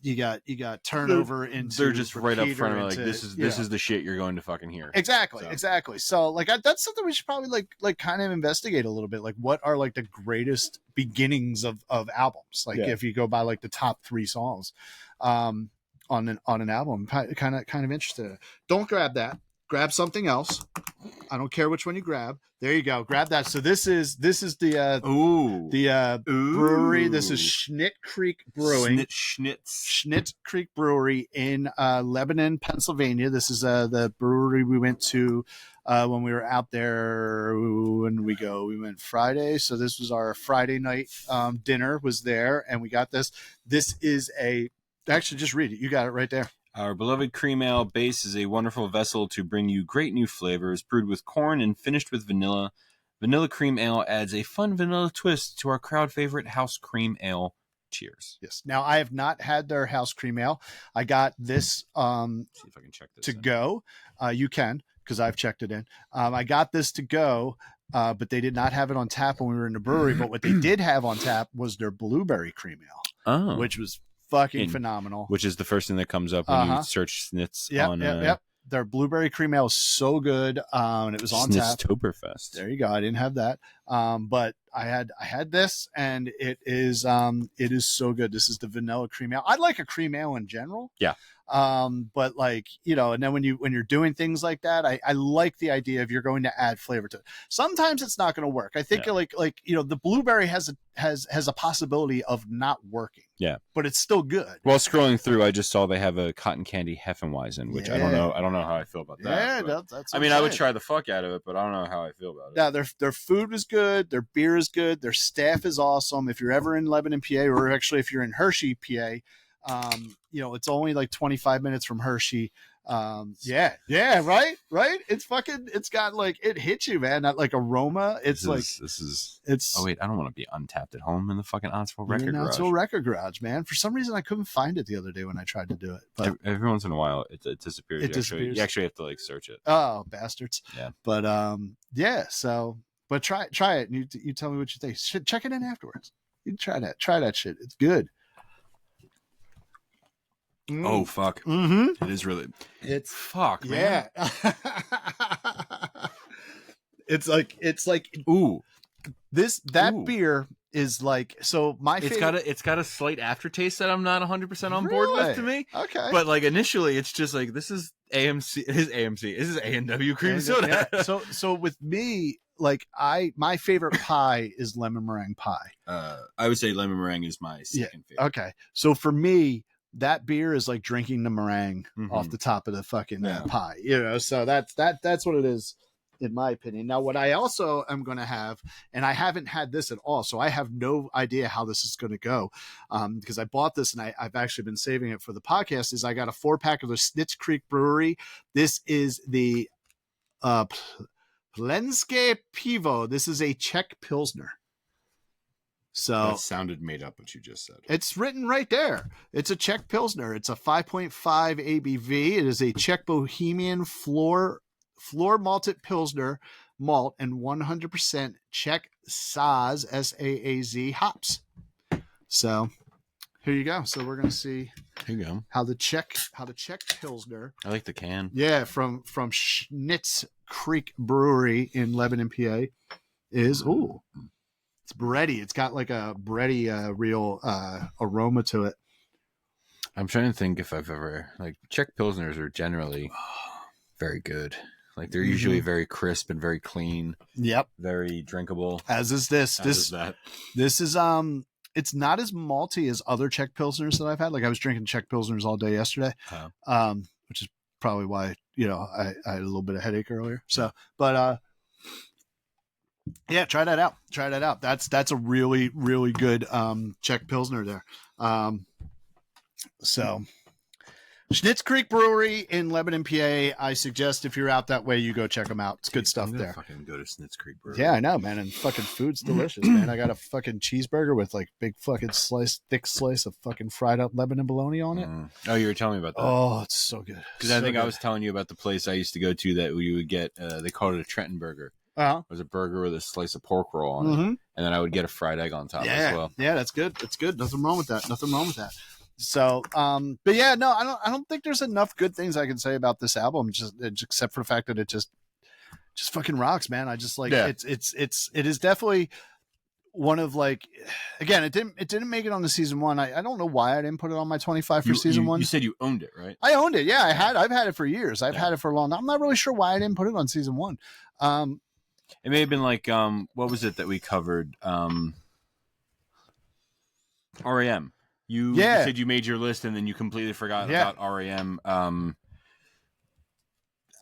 You got turnover into they're just right up front of like this is the shit you're going to fucking hear. Exactly. So like that's something we should probably like kind of investigate a little bit. Like what are like the greatest beginnings of albums? Like if you go by like the top 3 songs on an album, kind of interested. Don't grab that. Grab something else. I don't care which one you grab. There you go. Grab that. So this is the brewery. This is Schnitt Creek Brewing. Schnitt Creek Brewery in Lebanon, Pennsylvania. This is the brewery we went to when we were out there. When we went Friday. So this was our Friday night dinner was there, and we got this. This is actually just read it. You got it right there. Our beloved cream ale base is a wonderful vessel to bring you great new flavors, brewed with corn and finished with vanilla. Vanilla cream ale adds a fun vanilla twist to our crowd favorite house cream ale. Cheers. Yes. Now I have not had their house cream ale. I got this see if I can check this to go. You can, because I've checked it in. I got this to go, but they did not have it on tap when we were in the brewery. But what they did have on tap was their blueberry cream ale, which was fucking phenomenal. Which is the first thing that comes up when you search Schnitz on Their blueberry cream ale is so good. And it was on tap. Schnitztoberfest. There you go. I didn't have that. But I had this, and it is so good. This is the vanilla cream ale. I like a cream ale in general. Yeah. But like, you know, and then when you're doing things like that, I like the idea of you're going to add flavor to it. Sometimes it's not going to work. I think like, you know, the blueberry has a possibility of not working. Yeah. But it's still good. While scrolling through, I just saw they have a cotton candy Hefeweizen, which I don't know how I feel about that. Yeah, that's I mean, I would try the fuck out of it, but I don't know how I feel about it. Yeah, their food is good, their beer is good, their staff is awesome. If you're ever in Lebanon, PA, or actually if you're in Hershey, PA, you know, it's only like 25 minutes from Hershey. Yeah, right. It's got like, it hits you, man. That like aroma. It's oh wait, I don't want to be untapped at home in the fucking Ottsville Record Garage, man. For some reason I couldn't find it the other day when I tried to do it. But every once in a while it disappears. You actually have to like search it. Oh, bastards. Yeah. But so but try it and you tell me what you think. Check it in afterwards. You try that shit. It's good. Oh fuck! Mm-hmm. It is really. It's fuck, man. Yeah. it's like ooh, that beer is like, so my favorite. It's got a slight aftertaste that I'm not 100% on board with to me. Okay, but like initially, it's just like this is AMC. This is A&W cream soda. Yeah. So with me, like my favorite pie is lemon meringue pie. I would say lemon meringue is my second favorite. Okay, so for me, that beer is like drinking the meringue off the top of the fucking pie, you know. So that's what it is, in my opinion. Now, what I also am going to have, and I haven't had this at all, so I have no idea how this is going to go, because I bought this and I've actually been saving it for the podcast. Is I got a 4-pack of the Schnitz Creek Brewery. This is the Plenske Pivo. This is a Czech Pilsner. So that sounded made up what you just said. It's written right there. It's a Czech Pilsner. It's a 5.5 ABV. It is a Czech Bohemian floor malted Pilsner malt and 100% Czech Saaz, S-A-A-Z hops. So here you go. So we're going to see here you go. how the Czech Pilsner. I like the can. Yeah, from Schnitz Creek Brewery in Lebanon, PA is. Ooh. It's bready. It's got like a bready, real aroma to it. I'm trying to think if I've ever Czech Pilsners are generally very good. Like they're usually very crisp and very clean. Yep. Very drinkable. As is this. Is that. This is it's not as malty as other Czech Pilsners that I've had. Like I was drinking Czech Pilsners all day yesterday. Which is probably why, I had a little bit of headache earlier. So, but yeah, try that out. That's a really, really good Czech Pilsner there. So Schnitz Creek Brewery in Lebanon, PA. I suggest if you're out that way, you go check them out. It's good stuff there. Fucking go to Schnitz Creek Brewery. Yeah, I know, man. And fucking food's delicious, man. I got a fucking cheeseburger with like big fucking thick slice of fucking fried up Lebanon bologna on it. Oh, you were telling me about that. Oh, it's so good. Because I think I was telling you about the place I used to go to that you would get. They called it a Trenton burger. Uh-huh. It was a burger with a slice of pork roll on it, and then I would get a fried egg on top as well. Yeah, that's good. That's good. Nothing wrong with that. So, but yeah, no, I don't think there's enough good things I can say about this album, just except for the fact that it just fucking rocks, man. I just like it is definitely one of like, again, it didn't make it on the season one. I don't know why I didn't put it on my 25 for season one. You said you owned it, right? I owned it. Yeah, I've had it for years. I've had it for a long time. I'm not really sure why I didn't put it on season one. It may have been like, what was it that we covered? REM. You said you made your list and then you completely forgot about REM. I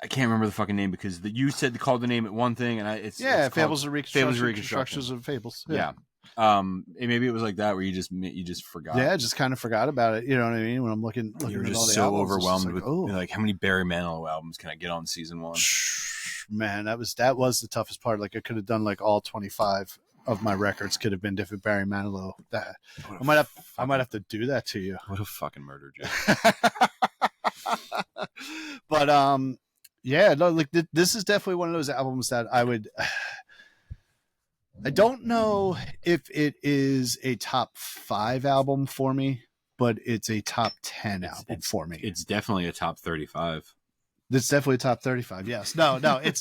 can't remember the fucking name because you said called the name at one thing and it's Fables and Reconstructions of Fables. Yeah. Maybe it was like that where you just forgot. Yeah, just kind of forgot about it. You know what I mean? When I'm looking you were at just all the so albums, overwhelmed like, with how many Barry Manilow albums can I get on season one? Man, that was the toughest part. Like I could have done like all 25 of my records could have been different Barry Manilow. That I might have to do that to you. What a fucking murder joke. But yeah, no, like this is definitely one of those albums that I don't know if it is a top 5 album for me, but it's a top 10 album for me. It's definitely a top 35. It's definitely top 35. Yes. No, it's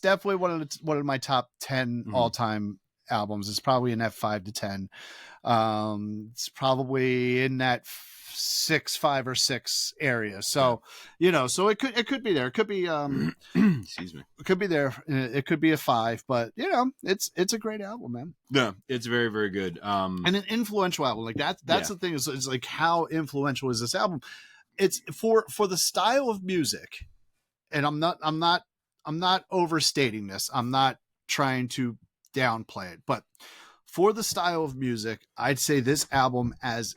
definitely one of my top 10 all-time albums. It's probably in that 5 to 10. It's probably in that 5 or 6 area. So, so it could be there. It could be excuse me. It could be there. It could be a 5, but it's a great album, man. Yeah, it's very, very good. And an influential album. Like that's the thing is like how influential is this album? It's for the style of music, and I'm not overstating this. I'm not trying to downplay it, but for the style of music, I'd say this album is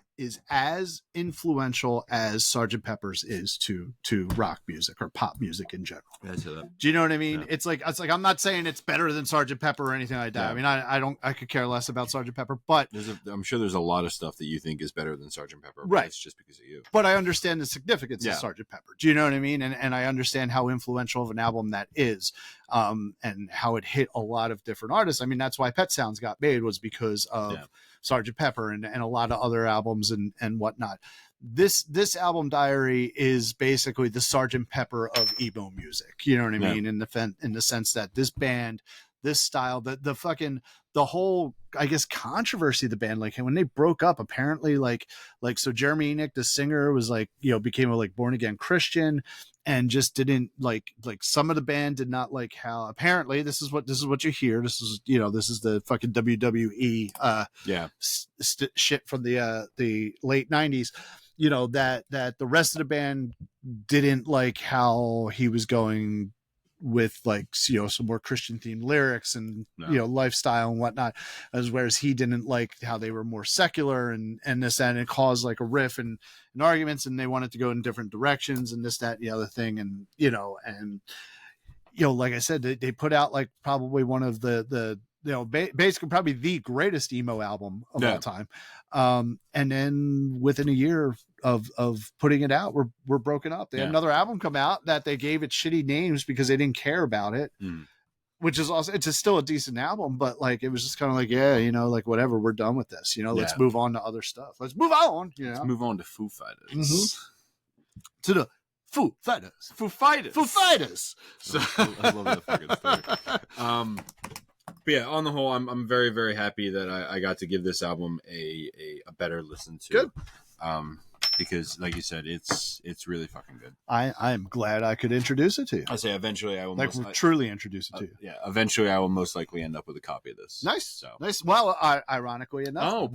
as influential as Sgt. Pepper's is to rock music or pop music in general. Do you know what I mean? Yeah. It's like I'm not saying it's better than Sgt. Pepper or anything like that. Yeah. I mean, I could care less about Sgt. Pepper, but I'm sure there's a lot of stuff that you think is better than Sgt. Pepper, right? It's just because of you. But I understand the significance of Sgt. Pepper. Do you know what I mean? And I understand how influential of an album that is, and how it hit a lot of different artists. I mean, that's why Pet Sounds got made, was because of Sgt. Pepper and a lot of other albums and whatnot. This album Diary is basically the Sgt. Pepper of emo music. You know what I mean? In the sense that this band, this style, the whole, I guess, controversy of the band, like when they broke up, apparently so Jeremy Enick, the singer, was became a born again Christian and just didn't like some of the band did not like how, apparently this is what you hear. This is the fucking WWE shit from the late 90s, that the rest of the band didn't like how he was going with some more Christian themed lyrics and lifestyle and whatnot, whereas he didn't like how they were more secular and this, that, and it caused like a riff and arguments, and they wanted to go in different directions and this, that, and the other thing. And like I said, they put out like probably one of the basically probably the greatest emo album of all time. And then within a year of putting it out, we're broken up. They had another album come out that they gave it shitty names because they didn't care about it. Which is also, it's still a decent album, but like, it was just kind of like, like whatever, we're done with this, let's move on to other stuff. Let's move on. Let's move on to Foo Fighters. To the Foo Fighters. So I love that fucking story. But yeah, on the whole, I'm very, very happy that I got to give this album a better listen to. Good. Because, like you said, it's really fucking good. I am glad I could introduce it to you. I say eventually I will truly introduce it to you. Yeah, eventually I will most likely end up with a copy of this. Nice. Well, ironically enough,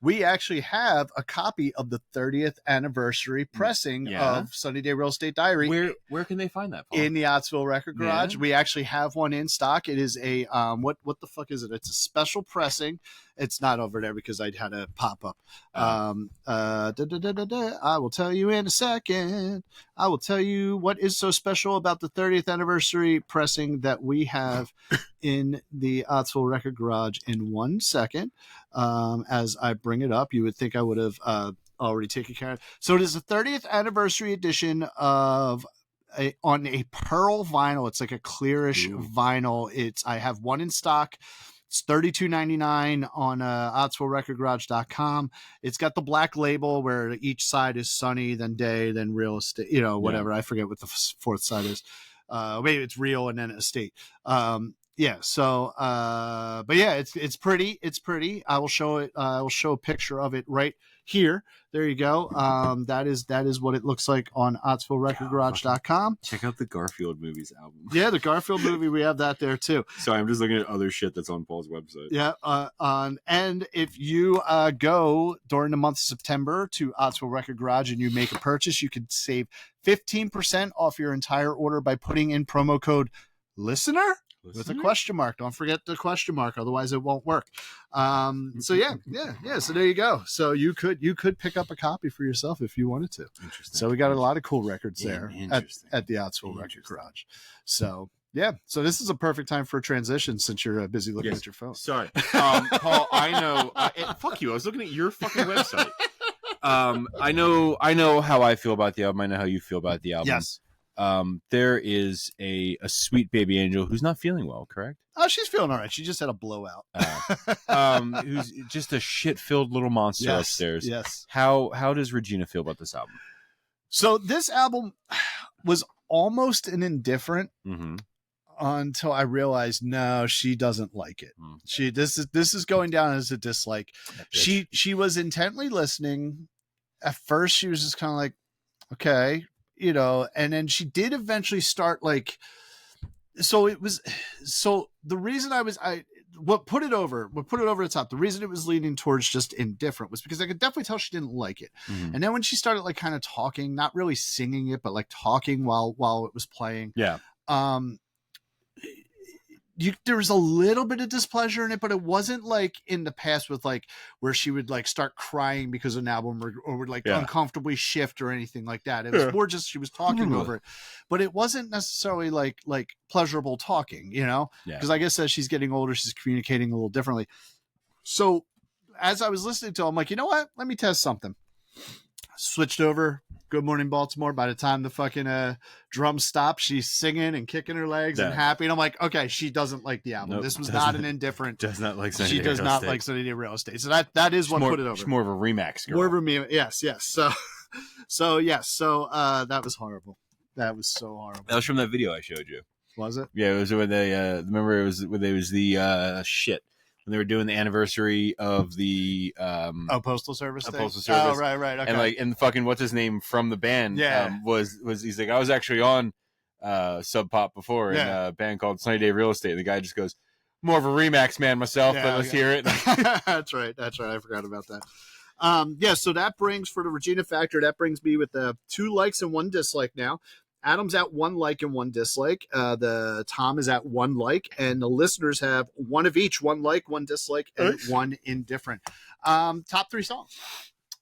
we actually have a copy of the 30th anniversary pressing of Sunny Day Real Estate Diary. Where can they find that, Paul? In the Ottsville Record Garage. We actually have one in stock. It is a what the fuck is it? It's a special pressing. It's not over there because I had a pop up. I will tell you in a second. I will tell you what is so special about the 30th anniversary pressing that we have in the Ottsville Record Garage in 1 second. As I bring it up, you would think I would have already taken care of it. So it is the 30th anniversary edition of on a pearl vinyl. It's like a clearish vinyl. I have one in stock. It's $32.99 on OttsvilleRecordGarage.com. It's got the black label where each side is Sunny, then Day, then Real Estate, whatever. I forget what the fourth side is. Maybe it's Real and then Estate. But yeah, it's pretty. It's pretty. I will show it. I will show a picture of it right here. There you go. That is what it looks like on OttsvilleRecordGarage.com. Check out the Garfield Movies album. Yeah, the Garfield movie. We have that there too. Sorry, I'm just looking at other shit that's on Paul's website. Yeah. And if you go during the month of September to Ottsville Record Garage and you make a purchase, you can save 15% off your entire order by putting in promo code LISTENER. With a question mark. Don't forget the question mark, otherwise it won't work. So yeah. So there you go. So you could pick up a copy for yourself if you wanted to. Interesting. So we got a lot of cool records there at the Ottsville Record Garage. So yeah. So this is a perfect time for a transition since you're busy looking at your phone. Sorry, Paul. I know. Fuck you. I was looking at your fucking website. I know how I feel about the album. I know how you feel about the album. Yes. There is a sweet baby angel who's not feeling well, correct? Oh, she's feeling all right. She just had a blowout. Who's just a shit-filled little monster upstairs. Yes. How does Regina feel about this album? So this album was almost an indifferent until I realized no, she doesn't like it. This is going down as a dislike. She was intently listening. At first, she was just kind of like, okay. And then she did eventually start like, the reason what put it over the top, the reason it was leaning towards just indifferent was because I could definitely tell she didn't like it. And then when she started like kind of talking, not really singing it, but like talking while it was playing. Yeah. There was a little bit of displeasure in it, but it wasn't like in the past with like where she would like start crying because of an album or would like uncomfortably shift or anything like that. It was more just she was talking over it, but it wasn't necessarily like pleasurable talking, because like I said, she's getting older. She's communicating a little differently. So as I was listening to it, I'm like, you know what? Let me test something. Switched over Good Morning Baltimore. By the time the fucking drums stopped, she's singing and kicking her legs and happy. And I'm like, okay, she doesn't like the album. Nope, this was not an indifferent. Does not like Sunny Day. She does not like Sunny Day Real Estate. So that is what put it over. She's more of a Remax girl. More of a yes. So that was horrible. That was so horrible. That was from that video I showed you. Was it? Yeah, it was when they remember it was the shit. When they were doing the anniversary of the Postal Service thing? Postal Service. Oh, right, okay. And fucking what's his name from the band was he's like, I was actually on Sub Pop before in a band called Sunny Day Real Estate. And the guy just goes, more of a Remax man myself, but let's hear it. That's right. I forgot about that. So that brings, for the Regina Factor, that brings me with 2 likes and 1 dislike now. Adam's at 1 like and 1 dislike. The Tom is at 1 like, and the listeners have 1 of each: 1 like, 1 dislike, and 1 indifferent. Top 3 songs.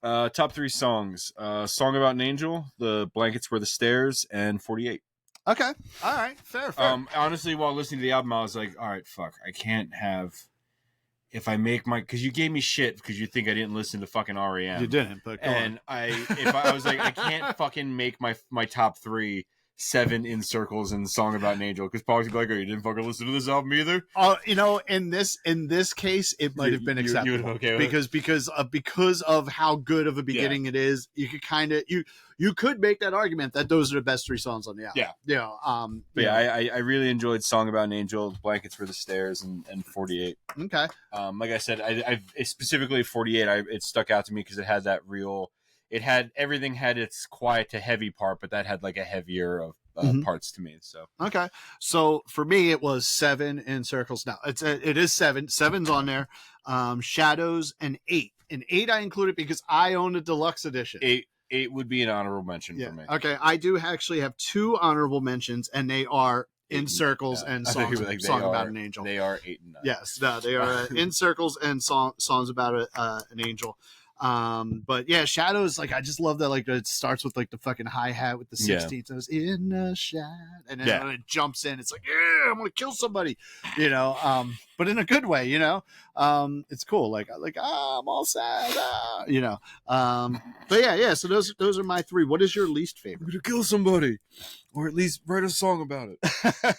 Top 3 songs. Song About an Angel, The Blankets Were the Stairs, and 48. Okay. All right. Fair. Honestly, while listening to the album, I was like, all right, fuck, I can't have. If I make because you gave me shit because you think I didn't listen to fucking REM. You didn't, but go on. I was like, I can't fucking make my top 3 7 in circles and Song About an Angel because Paul's like, oh, you didn't fucking listen to this album either. In this case, it might have been acceptable okay because of how good of a beginning it is. You could kind of you could make that argument that those are the best 3 songs on the album. I really enjoyed Song About an Angel, Blankets for the Stairs, and 48. Okay. Like I said, I specifically 48. It stuck out to me because it had that real. It had everything had its quiet to heavy part, but that had like a heavier of parts to me. So okay, so for me it was 7 in circles. Now it is 7. 7's on there. Shadows and 8. And 8 I included because I own a deluxe edition. 8 would be an honorable mention for me. Okay, I do actually have 2 honorable mentions, and they are In Circles and Song About an Angel. They are 8 and 9. Yes, no, they are In Circles and Songs About an Angel. But yeah, Shadows, like I just love that, like it starts with like the fucking hi-hat with the 16th toes in the shadow, and then when it jumps in, it's like, yeah, I'm gonna kill somebody, but in a good way, it's cool. Like I'm all sad, but yeah, so those are my 3. What is your least favorite? I'm gonna kill somebody, or at least write a song about it.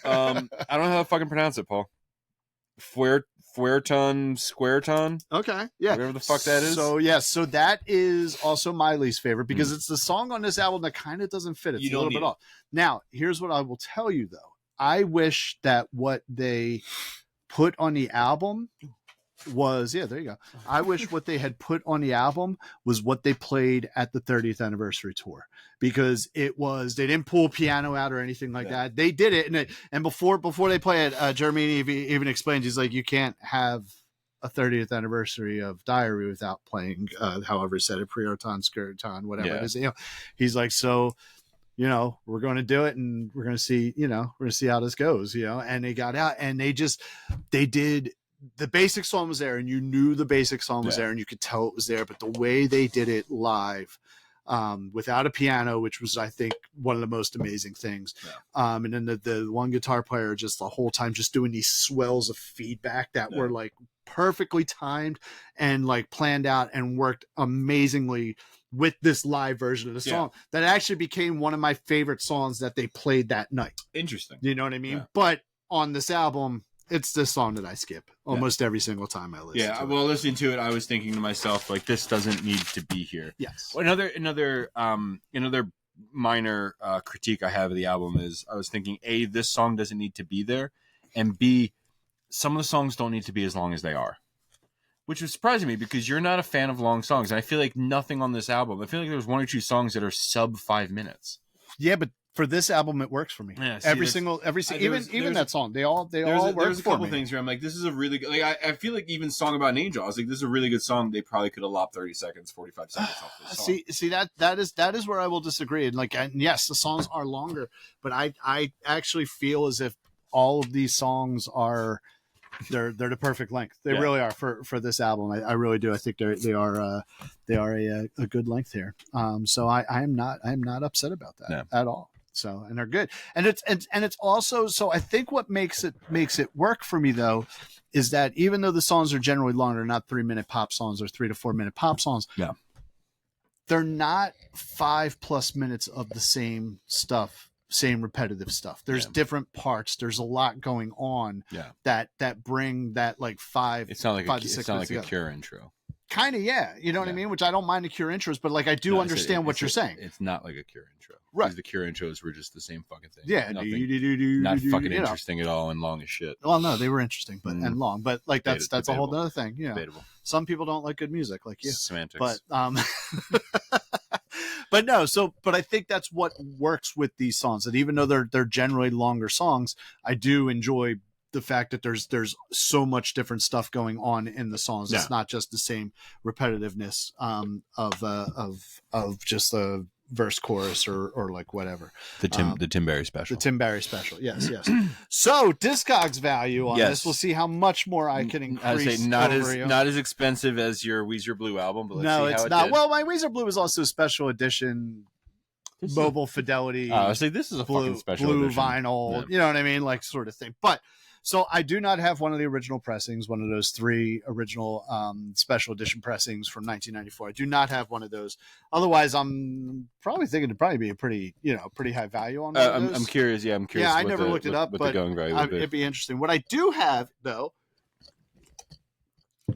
I don't know how to fucking pronounce it, Paul. Squareton. Okay, yeah, whatever the fuck that is. So that is also my least favorite because it's the song on this album that kind of doesn't fit. It's a little bit off. Now, here's what I will tell you though. I wish that what they put on the album was there you go. I wish what they had put on the album was what they played at the 30th anniversary tour, because they didn't pull piano out or anything like that. They did it, and before they play it, Jeremy even explained, he's like, you can't have a 30th anniversary of Diary without playing however he said it, Prioton, Skirton, whatever it is. He's like, so we're going to do it, and we're going to see how this goes, and they got out, and they did. The basic song was there, and you knew the basic song was there, and you could tell it was there. But the way they did it live, without a piano, which was, I think, one of the most amazing things. And then the one guitar player just the whole time just doing these swells of feedback that were like perfectly timed and like planned out and worked amazingly with this live version of the song that actually became one of my favorite songs that they played that night. Interesting. You know what I mean? But on this album, it's this song that I skip almost every single time I listen to it. Well, listening to it, I was thinking to myself, like, this doesn't need to be here. Yes. Another minor critique I have of the album is I was thinking, A, this song doesn't need to be there, and B, some of the songs don't need to be as long as they are. Which was surprising me because you're not a fan of long songs. And I feel like nothing on this album. I feel like there's 1 or 2 songs that are sub 5 minutes. Yeah, but for this album, it works for me. Yeah, see, even that song, they all work for me. There's a couple things where I'm like, this is a really good. Like, I feel like even Song About an Angel, I was like, this is a really good song. They probably could have lopped 30 seconds, 45 seconds off this song. See that is where I will disagree. And yes, the songs are longer, but I actually feel as if all of these songs are. They're the perfect length. They really are for this album. I really do. I think they are a good length here. So I am not upset about that at all. So, and they're good. And it's also, so I think what makes it work for me though, is that even though the songs are generally longer, not 3-minute pop songs or 3 to 4 minute pop songs. Yeah. They're not 5+ minutes of the same stuff, same repetitive stuff. There's different parts. There's a lot going on that bring that like 5 It's not like 5 to 6 it's not minutes like a together. Cure intro. Kind of, you know what I mean? Which I don't mind the Cure intros, but like I do understand what you're saying. It's not like a Cure intro. Right. The Cure intros were just the same fucking thing. Yeah. Not fucking interesting at all and long as shit. Well, no, they were interesting, but and long. But like that's a whole other thing. Debatable. Some people don't like good music like you. Semantics. But but no, but I think that's what works with these songs. That even though they're generally longer songs, I do enjoy the fact that there's so much different stuff going on in the songs. It's not just the same repetitiveness of just the verse chorus or like whatever. The Tim Barry special. The Tim Barry special. Yes. So Discogs value on this. We'll see how much more I can increase. I say not as expensive as your Weezer Blue album, but let's see how it's not. Well, my Weezer Blue is also a special edition. mobile fidelity. I was like, this is a fucking special blue edition. vinyl, you know what I mean, like sort of thing. But so I do not have one of the original pressings, one of those 3 original special edition pressings from 1994. I do not have one of those. Otherwise, I'm probably thinking it'd probably be a pretty high value on one of those. I'm curious. Yeah, I'm curious. Yeah, I never looked it up, but it'd be interesting. What I do have though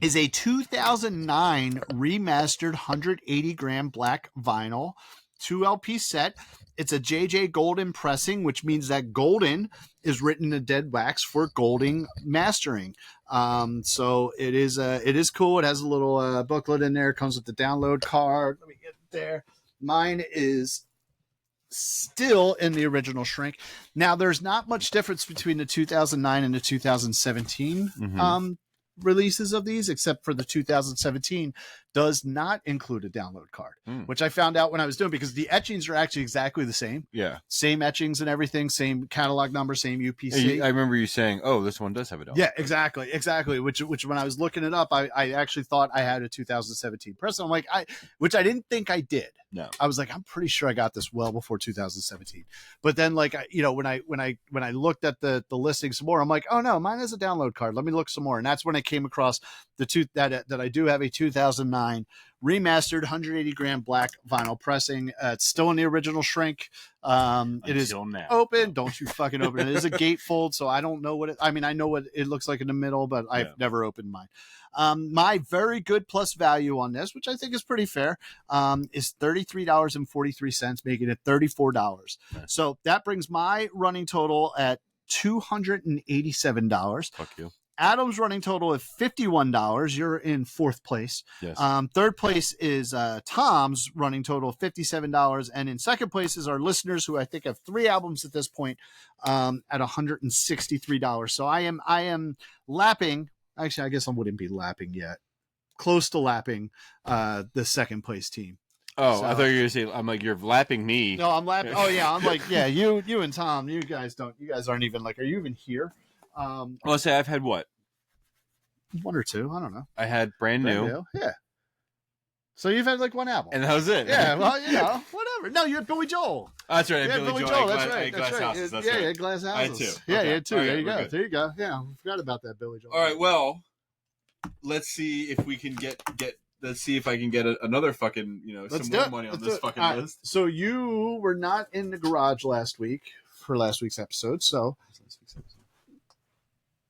is a 2009 remastered 180 gram black vinyl 2 LP set. It's a JJ Golden pressing, which means that Golden is written in dead wax for Golding mastering. So it is cool. It has a little booklet in there. It comes with the download card. Let me get it there. Mine is still in the original shrink. Now, there's not much difference between the 2009 and the 2017 releases of these, except for the 2017 does not include a download card, which I found out when I was doing, because the etchings are actually exactly the same. Yeah. Same etchings and everything, same catalog number, same UPC. I remember you saying, oh, this one does have a download. Yeah, exactly. Which when I was looking it up, I actually thought I had a 2017 press. I'm like, which I didn't think I did. No. I was like, I'm pretty sure I got this well before 2017. But then, like, when I looked at the listing some more, I'm like, oh no, mine has a download card. Let me look some more. And that's when I came across that I do have a 2009 remastered 180 gram black vinyl pressing. It's still in the original shrink. It is now. Open. Don't you fucking open it. It is a gatefold, so I don't know what I know what it looks like in the middle, but I've never opened mine. My very good plus value on this, which I think is pretty fair, is $33.43, making it $34. Nice. So that brings my running total at $287. Fuck you. Adam's running total of $51. You're in 4th place. Yes. 3rd place is Tom's running total of $57. And in 2nd place is our listeners, who I think have 3 albums at this point, at $163. So I am lapping. Actually, I guess I wouldn't be lapping yet. Close to lapping the 2nd place team. Oh, so, I thought you were going to say, I'm like, you're lapping me. No, I'm lapping. Oh yeah, I'm like, yeah, you and Tom, you guys aren't even like, are you even here? Well, let's say I've had what? 1 or 2. I don't know. I had brand new. Yeah. So you've had like 1 album. And that was it. Yeah, well, whatever. No, you had Billy Joel. Oh, that's right. Yeah, Billy Joel. That's right. Glass Houses. That's right. Yeah, Glass Houses. I had 2. Yeah, okay. you had 2. Right, there you go. Good. There you go. Yeah, I forgot about that Billy Joel. All right, well, let's see if we can get let's see if I can get another fucking, some more money on this fucking list. So you were not in the garage last week for last week's episode, so...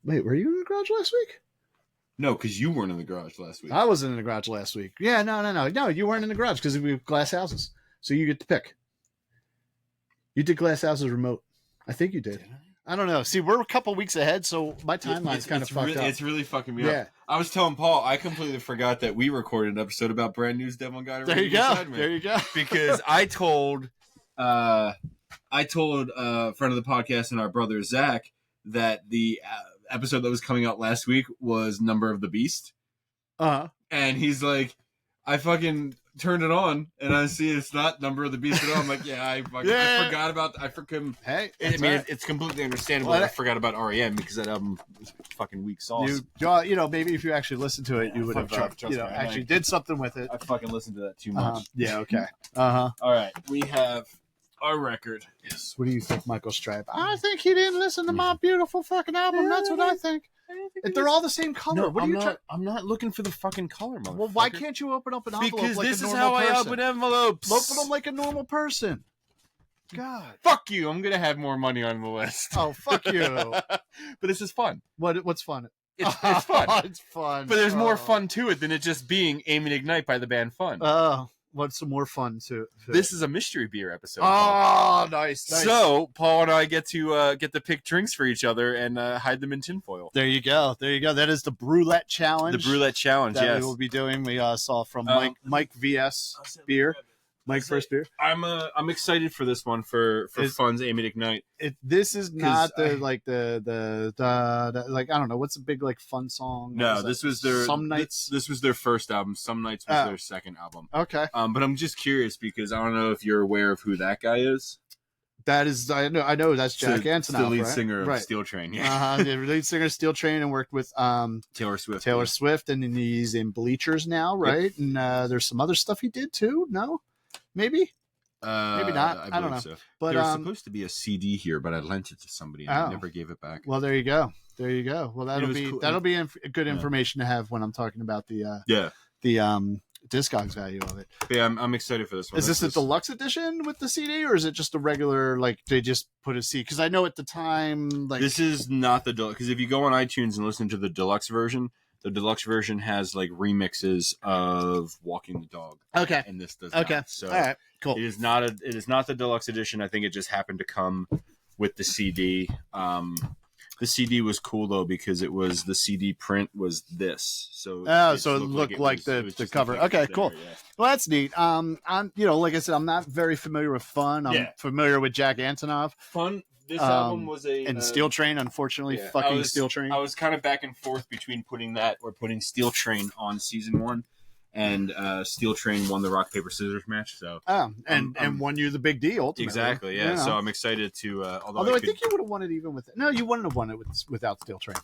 Wait, were you in the garage last week? No, because you weren't in the garage last week. I wasn't in the garage last week. Yeah, no, you weren't in the garage because we have Glass Houses, so you get to pick. You did Glass Houses remote. I think you did. I don't know. See, we're a couple weeks ahead, so my timeline's kind of fucked up. It's really fucking me up. I was telling Paul, I completely forgot that we recorded an episode about Brand New's Devil Guy. There you go. Because I told a friend of the podcast and our brother Zach that the episode that was coming out last week was Number of the Beast. And he's like, I fucking turned it on and I see it's not Number of the Beast at all. I'm like, I forgot about Hey, it's completely understandable. I forgot about REM because that album was fucking weak sauce. Maybe if you actually listened to it, you would have actually did something with it. I fucking listened to that too much. Yeah, okay. All right, we have our record. Yes. What do you think, Michael Stripe? I think he didn't listen to my beautiful fucking album. That's what I think. If they're all the same color, no, I'm not looking for the fucking color, motherfucker. Well, why can't you open up an envelope because like this a is normal how person? I open envelopes. Open them like a normal person. God. Fuck you. I'm going to have more money on the list. Oh, fuck you. But this is fun. What's fun? It's fun. It's fun. But there's more fun to it than it just being Aim and Ignite by the band Fun. Oh. What's some more fun to This is a mystery beer episode. Oh, nice. So Paul and I get to pick drinks for each other and hide them in tinfoil. There you go. That is the Brulette Challenge. The Brulette Challenge, that yes. we will be doing. We saw from Mike VS Beer. Mike First Beer. I'm excited for this one for Fun's Aim and Ignite. This is not the I don't know, what's a big like fun song? No, this was their Some Nights. This was their first album. Some Nights was their second album. Okay. But I'm just curious because I don't know if you're aware of who that guy is. That is, I know that's Jack Antonoff, the lead right? singer of Steel Train. Yeah. The lead singer of Steel Train, and worked with Taylor Swift. And then he's in Bleachers now, right? Yep. And there's some other stuff he did too. No, maybe. Maybe not. I don't know. So. But there was supposed to be a CD here, but I lent it to somebody and I never gave it back. Well, there you go. Well, that'll be good information to have when I'm talking about the Discogs value of it. But yeah, I'm excited for this one. Is this a deluxe edition with the CD, or is it just a regular, like they just put a CD? Because I know at the time, like this is not the deluxe. Because if you go on iTunes and listen to the deluxe version has like remixes of Walking the Dog. Okay, and this does okay. Not. So all right, cool. It is not the deluxe edition. I think it just happened to come with the CD. The CD was cool though because it was the CD print was this, so it looked like the cover. Okay, cool. Yeah. Well, that's neat. I'm like I said, I'm not very familiar with Fun. I'm familiar with Jack Antonoff. Fun. This album was Steel Train. Unfortunately, fucking Steel Train. I was kind of back and forth between putting that or putting Steel Train on season 1. And Steel Train won the rock paper scissors match, so and won you the big D ultimately. Exactly, yeah. So I'm excited to. Although I think you would have won it even with you wouldn't have won it without Steel Train.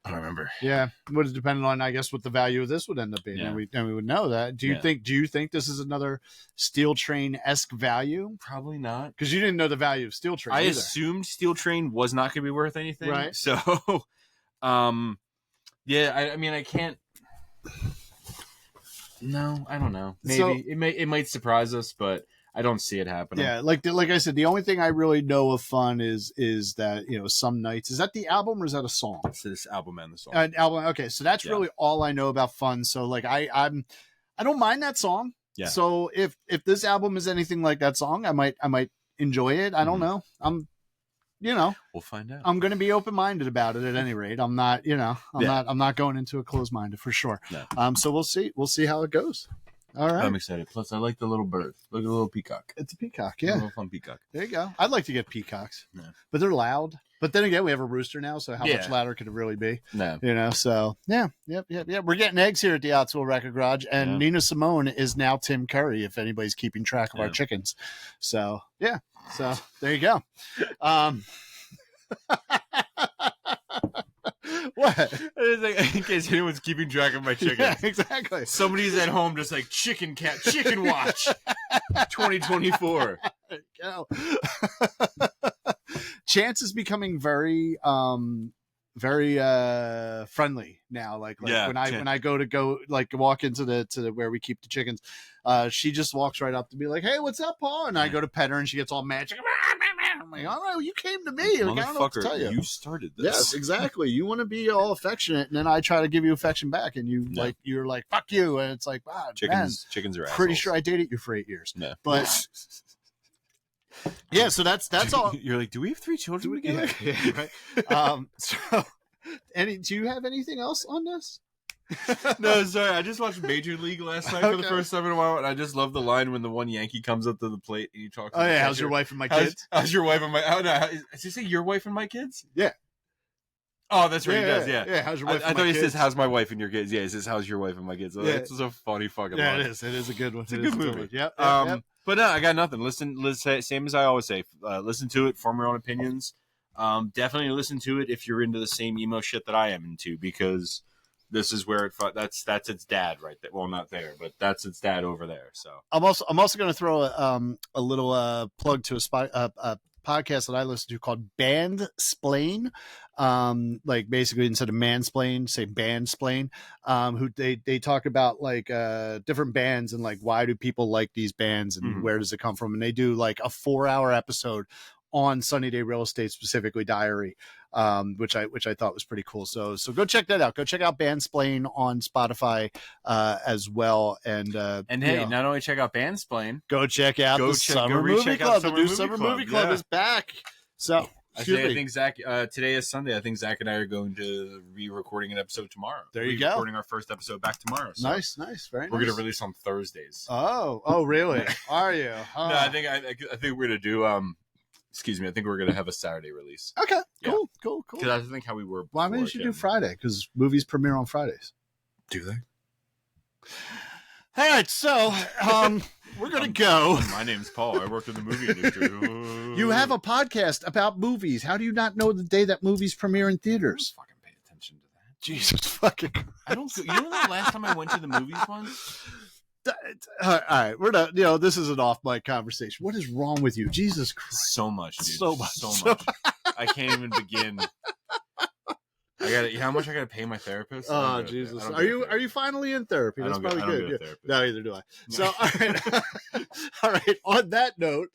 I don't remember. Yeah, would have depended on I guess what the value of this would end up being, and we would know that. Do you think this is another Steel Train-esque value? Probably not, because you didn't know the value of Steel Train. I assumed Steel Train was not going to be worth anything, right? So, I mean, I can't. No, I don't know. Maybe it might surprise us, but I don't see it happening. Yeah, like I said, the only thing I really know of Fun is that Some Nights. Is that the album or is that a song? It's this album and the song. Album. Okay, so that's really all I know about Fun. So like I don't mind that song. Yeah. So if this album is anything like that song, I might enjoy it. I don't know. We'll find out. I'm going to be open-minded about it at any rate. I'm not, I'm not going into it closed-minded for sure. No. So we'll see how it goes. All right. I'm excited. Plus, I like the little bird. Look at the little peacock. It's a peacock, yeah. A little fun peacock. There you go. I'd like to get peacocks, but they're loud. But then again, we have a rooster now, so how much louder could it really be? No. So yeah. We're getting eggs here at the Outsville Record Garage, and Nina Simone is now Tim Curry, if anybody's keeping track of our chickens. So yeah. So there you go. What? In case anyone's keeping track of my chickens. Yeah, exactly. Somebody's at home just like chicken watch 2024. There you go. Chance is becoming very friendly now. Like when I go like walk into the where we keep the chickens, she just walks right up to me like, "Hey, what's up, Paul?" And I go to pet her and she gets all mad. I'm like, all right, well, you came to me. Like, I don't know what to tell you. You started this. Yes, exactly. You want to be all affectionate, and then I try to give you affection back, and you're like, fuck you, and it's like, wow, chickens are pretty assholes. sure I dated you for 8 years. No. But yeah, so that's all. You're like, do we have 3 children together? Yeah, right. So, do you have anything else on this? No, sorry. I just watched Major League last night for the first time in a while, and I just love the line when the one Yankee comes up to the plate and he talks. Oh yeah, how's your wife and my kids? How's your wife and my? Oh no, does he say your wife and my kids? Yeah. Oh, that's right. He does. Yeah. How's your wife? I thought he says, "How's my wife and your kids?" Yeah, he says, "How's your wife and my kids?" It's a funny fucking line. It is. It is a good one. It's a good movie. Yep. But no, I got nothing. Listen, same as I always say. Listen to it, form your own opinions. Definitely listen to it if you're into the same emo shit that I am into, because this is where that's its dad right there. Well, not there, but that's its dad over there. So I'm also going to throw a little plug to a podcast that I listen to called Bandsplain. Like basically instead of mansplain, say bandsplain. Who they talk about like different bands and like why do people like these bands and where does it come from? And they do like a 4-hour episode on Sunny Day Real Estate, specifically Diary, which I thought was pretty cool. So go check that out. Go check out Bandsplain on Spotify as well. And hey, not only check out Bandsplain, go check out the Summer Movie Club. The new Summer Movie Club is back. So I think Zach. Today is Sunday. I think Zach and I are going to be recording an episode tomorrow. There you go. Recording our first episode back tomorrow. So nice, very nice. We're going to release on Thursdays. Oh, really? Are you? No, I think we're going to do. Excuse me. I think we're going to have a Saturday release. Okay. Cool. Because I think how we were. Why don't you do Friday? Because movies premiere on Fridays. Do they? All right. So we're going to go. My name's Paul. I work in the movie industry. You have a podcast about movies. How do you not know the day that movies premiere in theaters? Fucking pay attention to that. Jesus fucking Christ. I don't. You know the last time I went to the movies was? All right, we're not. This is an off mic conversation. What is wrong with you, Jesus Christ? So much, dude. So much. I can't even begin. How much I gotta pay my therapist? Oh, Jesus! Are you finally in therapy? That's probably good. Yeah. No, neither do I. So, all right, all right. On that note,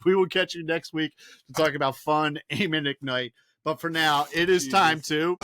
we will catch you next week to talk about fun, aim, and ignite. But for now, it is time to.